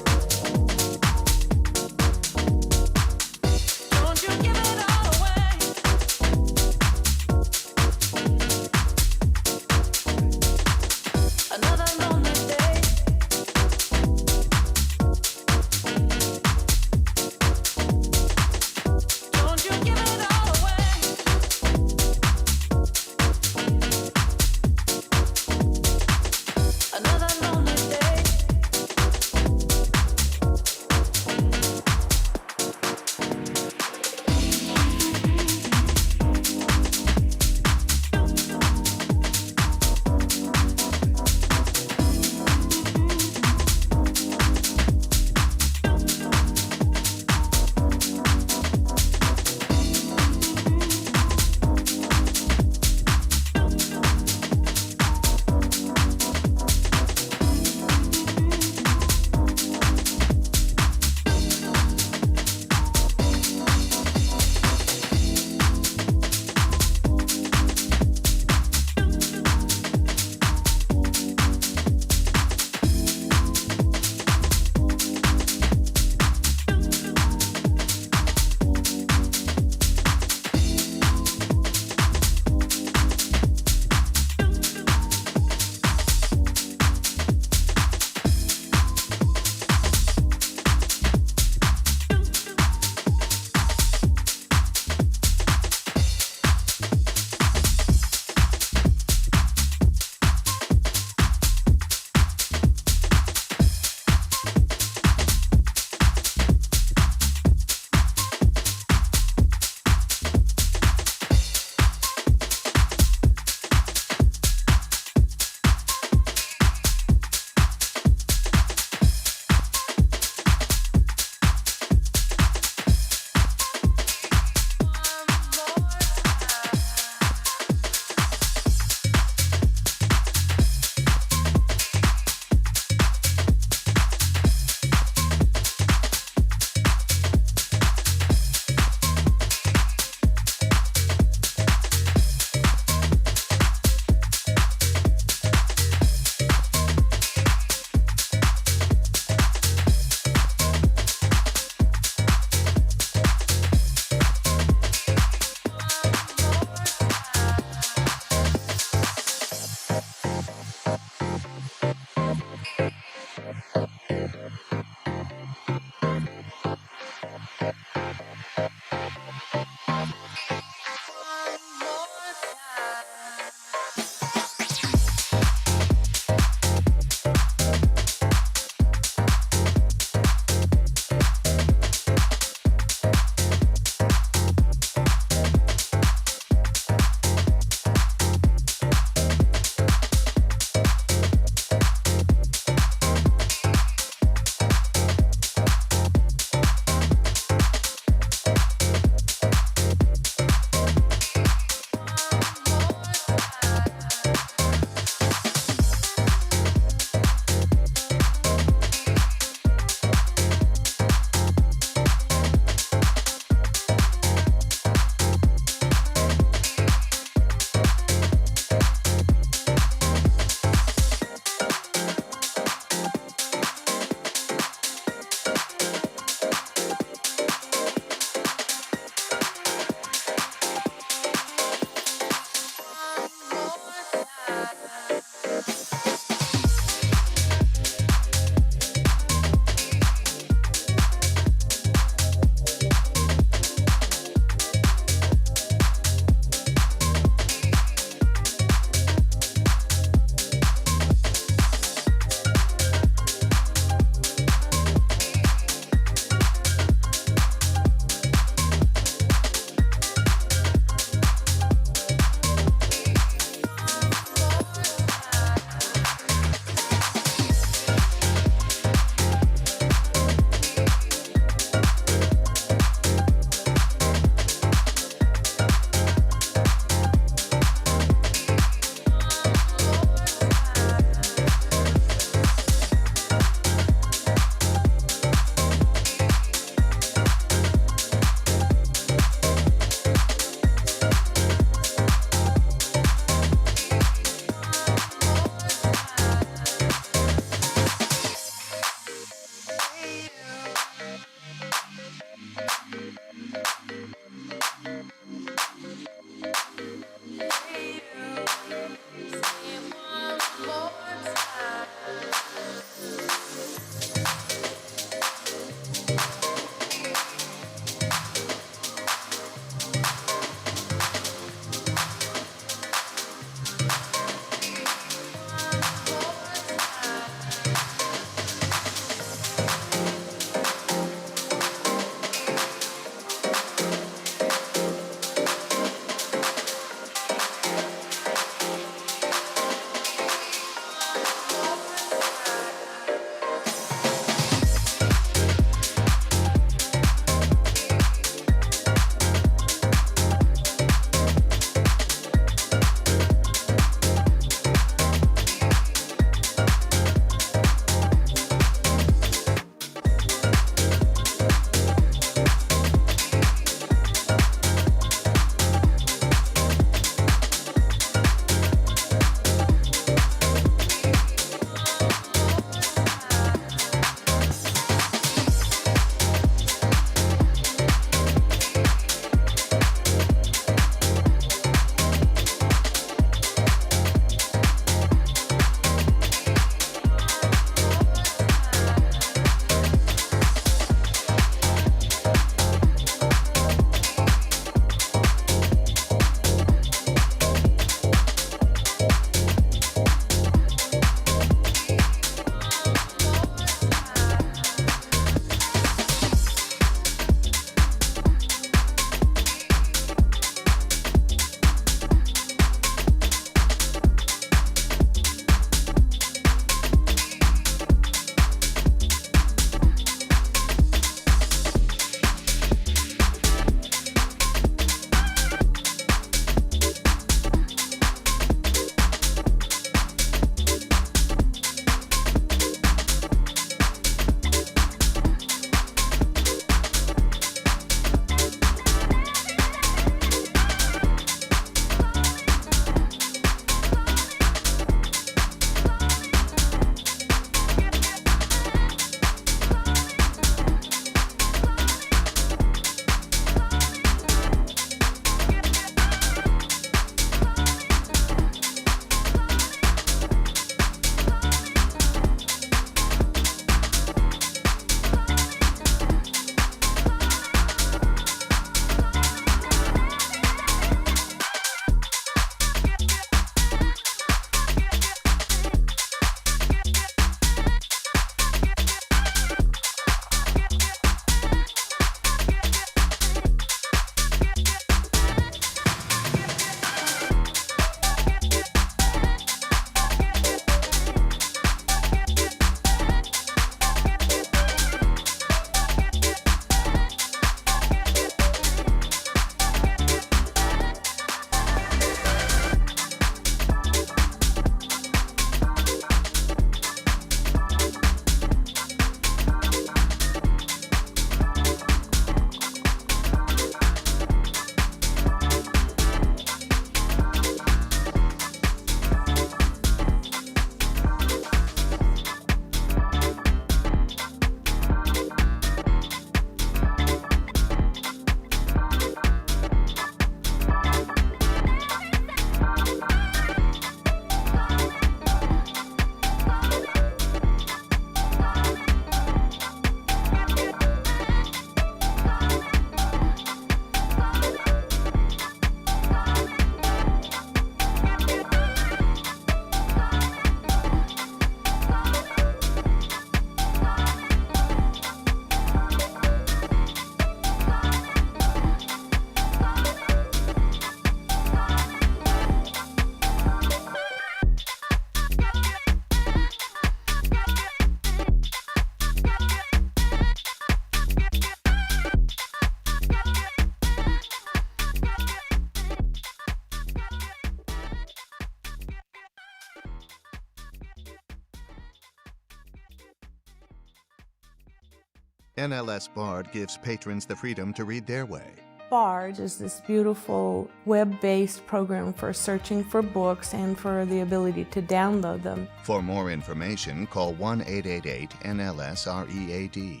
NLS Bard gives patrons the freedom to read their way. Bard is this beautiful web-based program for searching for books and for the ability to download them. For more information, call 1-888-NLS-READ.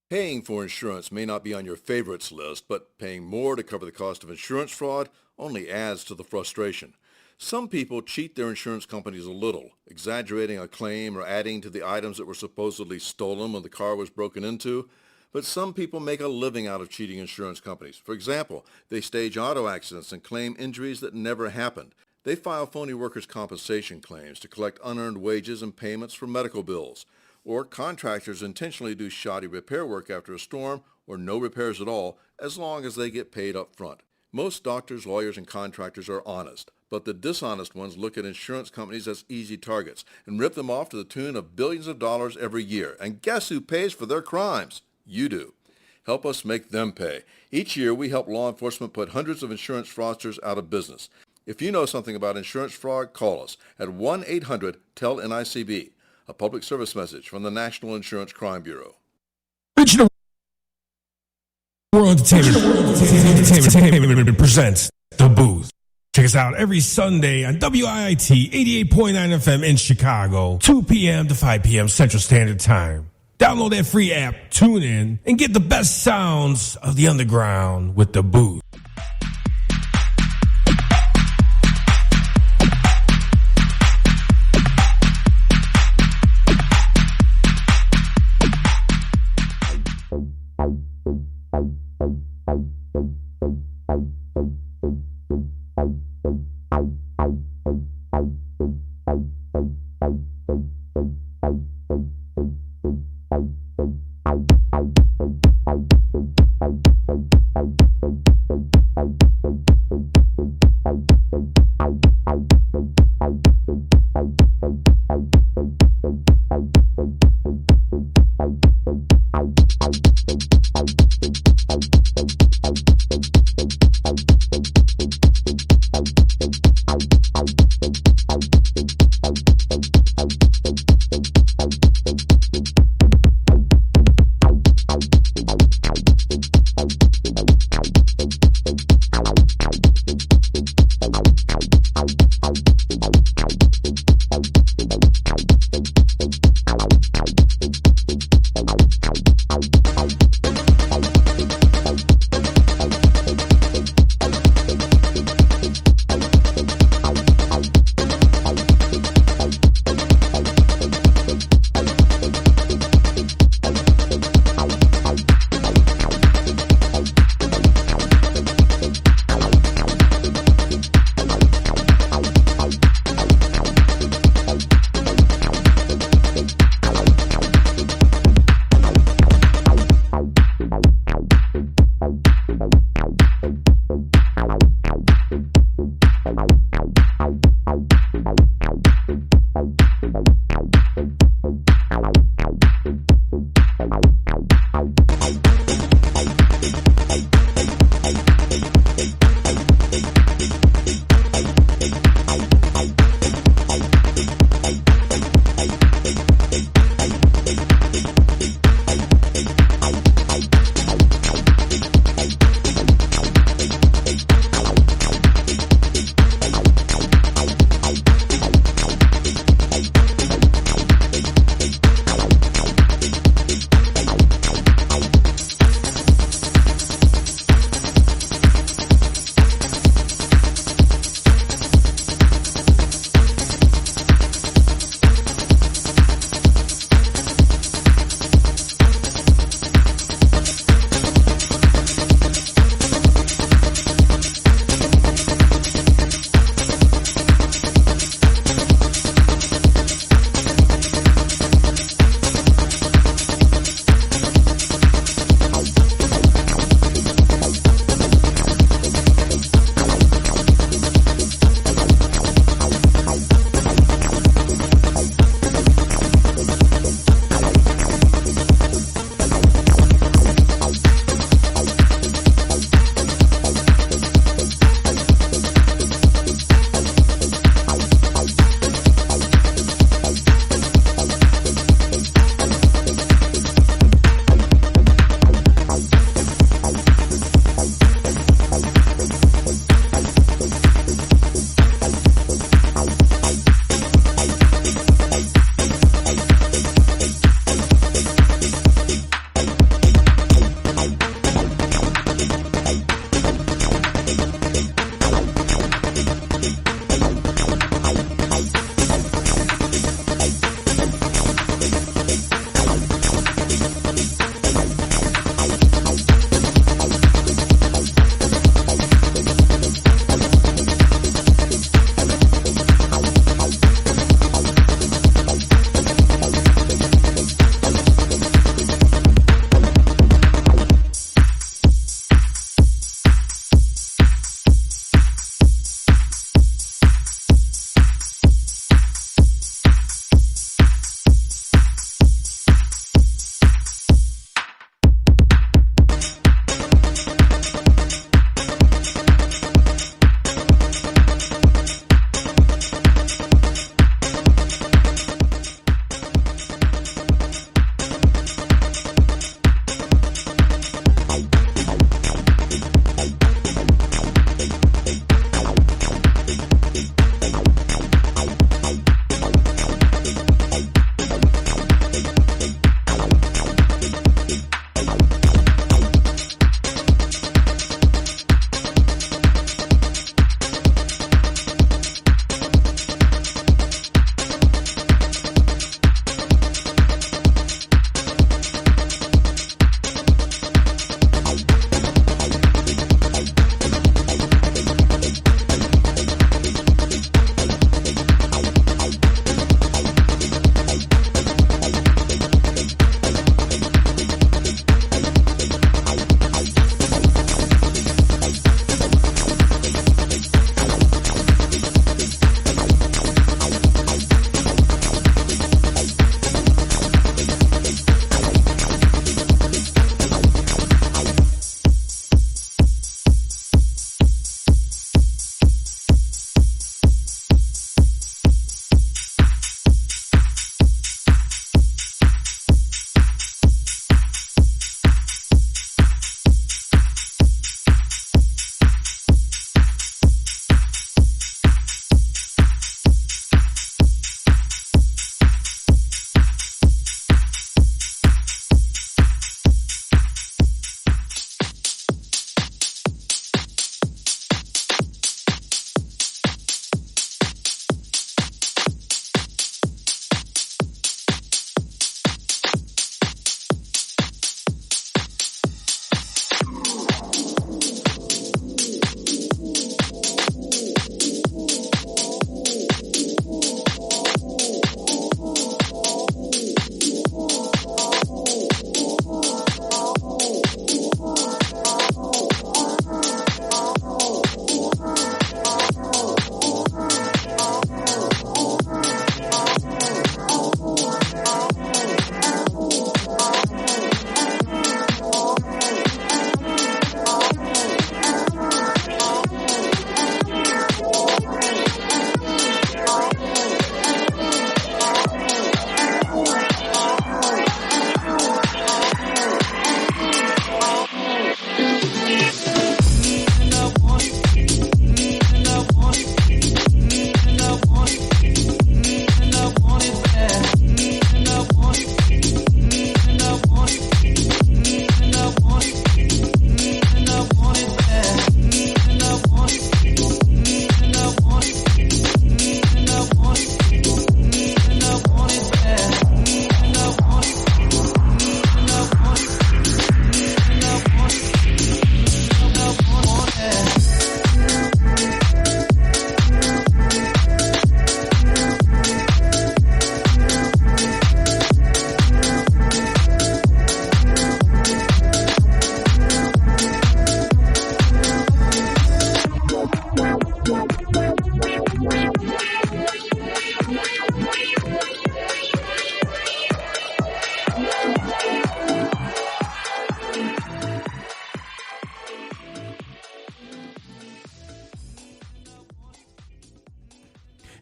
Paying for insurance may not be on your favorites list, but paying more to cover the cost of insurance fraud only adds to the frustration. Some people cheat their insurance companies a little, exaggerating a claim or adding to the items that were supposedly stolen when the car was broken into. But some people make a living out of cheating insurance companies. For example, they stage auto accidents and claim injuries that never happened. They file phony workers' compensation claims to collect unearned wages and payments for medical bills. Or contractors intentionally do shoddy repair work after a storm or no repairs at all, as long as they get paid up front. Most doctors, lawyers, and contractors are honest, but the dishonest ones look at insurance companies as easy targets and rip them off to the tune of billions of dollars every year. And guess who pays for their crimes? You do. Help us make them pay. Each year, we help law enforcement put hundreds of insurance fraudsters out of business. If you know something about insurance fraud, call us at 1-800-TEL-NICB, a public service message from the National Insurance Crime Bureau. World Entertainment presents The Booth. Check us out every Sunday on WIIT 88.9 FM in Chicago, 2 p.m. to 5 p.m. Central Standard Time. Download that free app, tune in, and get the best sounds of the underground with The Booth.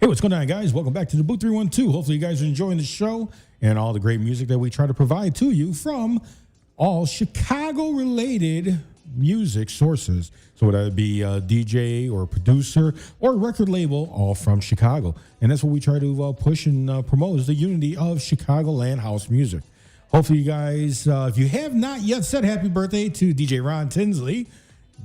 Hey, what's going on, guys? Welcome back to the DaBooth312. Hopefully, you guys are enjoying the show and all the great music that we try to provide to you from all Chicago-related music sources. So whether it be a DJ or a producer or a record label, all from Chicago. And that's what we try to push and promote is the unity of Chicagoland house music. Hopefully, you guys, if you have not yet said happy birthday to DJ Ron Tinsley,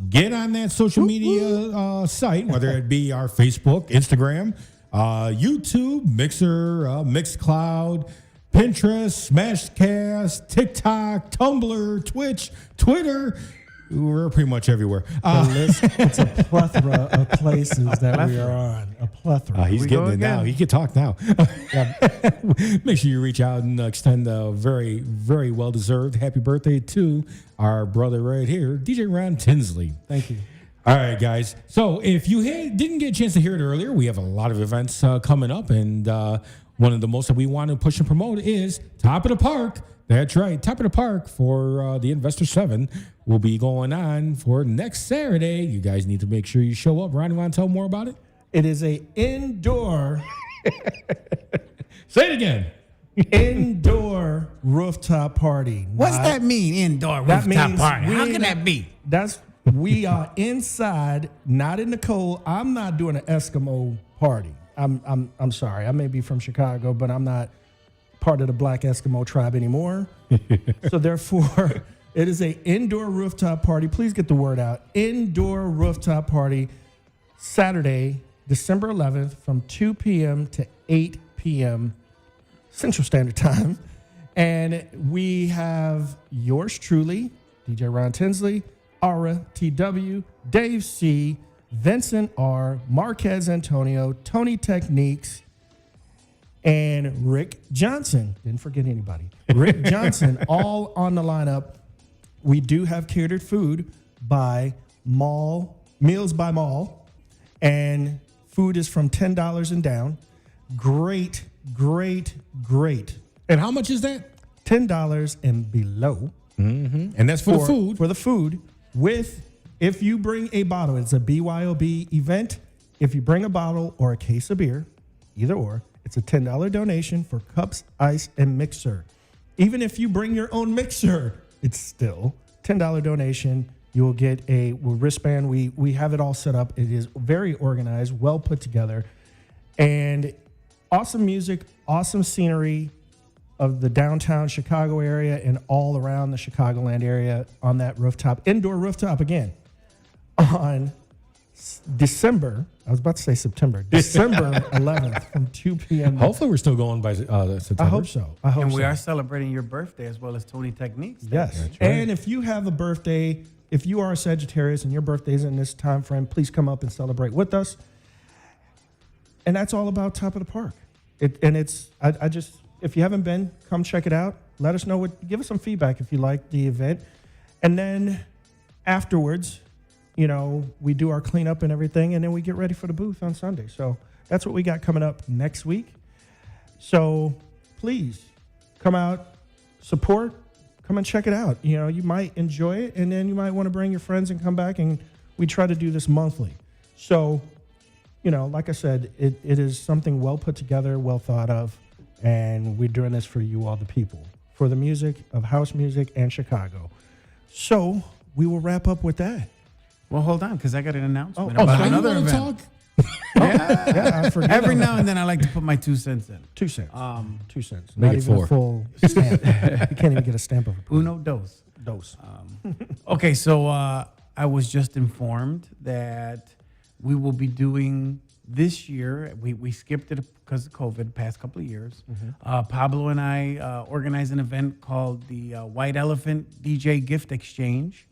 get on that social media site, whether it be our Facebook, Instagram, YouTube, Mixer, Mixcloud, Pinterest, Smashcast, TikTok, Tumblr, Twitch, Twitter. We're pretty much everywhere. It's a plethora of places that we are on. A plethora. He's getting it now. He can talk now. Make sure you reach out and extend a very, very well-deserved happy birthday to our brother right here, DJ Ron Tinsley. Thank you. All right, guys. So if you didn't get a chance to hear it earlier, we have a lot of events coming up, and one of the most that we want to push and promote is Top of the Park. That's right. Top of the Park for the Investor 7 will be going on for next Saturday. You guys need to make sure you show up. Ron, you want to tell more about it? It is a indoor. Say it again. Indoor rooftop party. What's that mean, indoor rooftop party? How can that be? We are inside, not in the cold. I'm not doing an Eskimo party. I'm sorry. I may be from Chicago, but I'm not part of the Black Eskimo tribe anymore. So therefore, it is a indoor rooftop party. Please get the word out. Indoor rooftop party, Saturday, December 11th, from 2 p.m. to 8 p.m. Central Standard Time. And we have yours truly, DJ Ron Tinsley, Aura TW, Dave C, Vincent R, Marquez Antonio, Tony Techniques, and Rick Johnson. Didn't forget anybody. Rick Johnson, all on the lineup. We do have catered food by Meals by Mall, and food is from $10 and down. Great. And how much is that? $10 and below. Mm-hmm. And that's for the food. For the food. If you bring a bottle, it's a BYOB event. If you bring a bottle or a case of beer, either or, it's a $10 donation for cups, ice, and mixer. Even if you bring your own mixer, it's still $10 donation. You will get a wristband. We have it all set up. It is very organized, well put together, and awesome music, awesome scenery of the downtown Chicago area and all around the Chicagoland area on that rooftop, indoor rooftop again, on December 11th from 2 p.m. Hopefully we're still going by September. I hope so. And we are celebrating your birthday as well as Tony Techniques. Yes. That's right. And if you have a birthday, if you are a Sagittarius and your birthday is in this time frame, please come up and celebrate with us. And that's all about Top of the Park. If you haven't been, come check it out. Let us know give us some feedback if you like the event. And then afterwards, we do our cleanup and everything, and then we get ready for the booth on Sunday. So that's what we got coming up next week. So please come out, support, come and check it out. You might enjoy it, and then you might want to bring your friends and come back, and we try to do this monthly. So, like I said, it is something well put together, well thought of, and we're doing this for you, all the people, for the music of house music and Chicago. So we will wrap up with that. Well, hold on, because I got an announcement about another event. Talk? Yeah, I forget. Every now and then I like to put my 2 cents in. 2 cents. 2 cents. Make Not it even 4. a full stamp. You can't even get a stamp of approval. Uno dos. Dos. Okay, so I was just informed that we will be doing this year. We skipped it because of COVID past couple of years. Pablo and I organized an event called the White Elephant DJ Gift Exchange.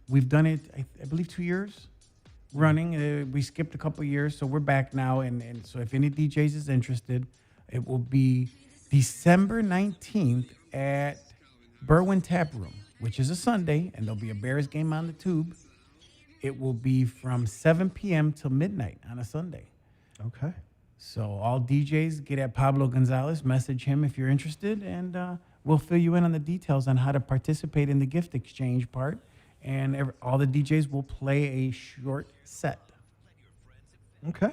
We've done it, I believe, 2 years running. We skipped a couple of years, so we're back now. And so if any DJs is interested, it will be December 19th at Berwyn Tap Room, which is a Sunday, and there'll be a Bears game on the tube. It will be from 7 p.m. till midnight on a Sunday. Okay. So all DJs, get at Pablo Gonzalez, message him if you're interested, and we'll fill you in on the details on how to participate in the gift exchange part. And all the DJs will play a short set. Okay.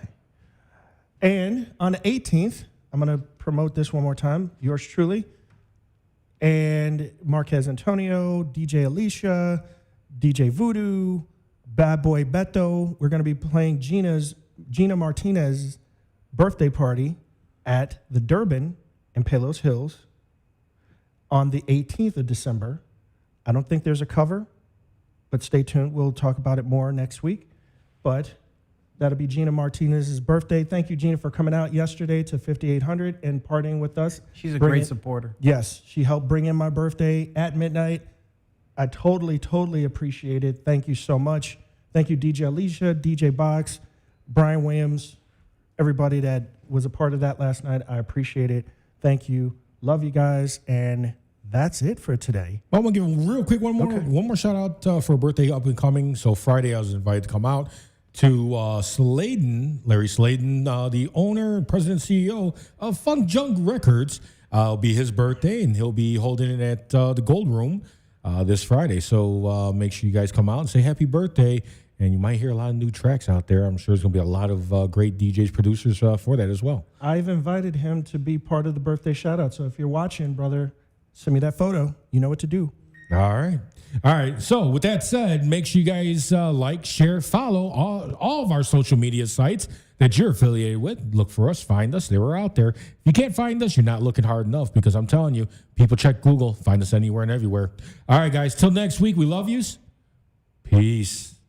And on the 18th, I'm going to promote this one more time. Yours truly. And Marquez Antonio, DJ Alicia, DJ Voodoo, Bad Boy Beto. We're going to be playing Gina Martinez's birthday party at the Durban in Palos Hills on the 18th of December. I don't think there's a cover, but stay tuned. We'll talk about it more next week. But that'll be Gina Martinez's birthday. Thank you, Gina, for coming out yesterday to 5800 and partying with us. She's a great supporter. Yes, she helped bring in my birthday at midnight. I totally appreciate it. Thank you so much. Thank you, DJ Alicia, DJ Box, Brian Williams, everybody that was a part of that last night. I appreciate it. Thank you. Love you guys. And that's it for today. Well, I'm going to give real quick one more shout out for a birthday up and coming. So Friday, I was invited to come out to Larry Sladen, the owner, president, CEO of Funk Junk Records. It'll be his birthday, and he'll be holding it at the Gold Room this Friday. So make sure you guys come out and say happy birthday. And you might hear a lot of new tracks out there. I'm sure there's going to be a lot of great DJs, producers for that as well. I've invited him to be part of the birthday shout-out. So if you're watching, brother, send me that photo. You know what to do. All right. So with that said, make sure you guys like, share, follow all of our social media sites that you're affiliated with. Look for us, find us. We're out there. If you can't find us, you're not looking hard enough, because I'm telling you, people check Google, find us anywhere and everywhere. All right, guys, till next week, we love yous. Peace.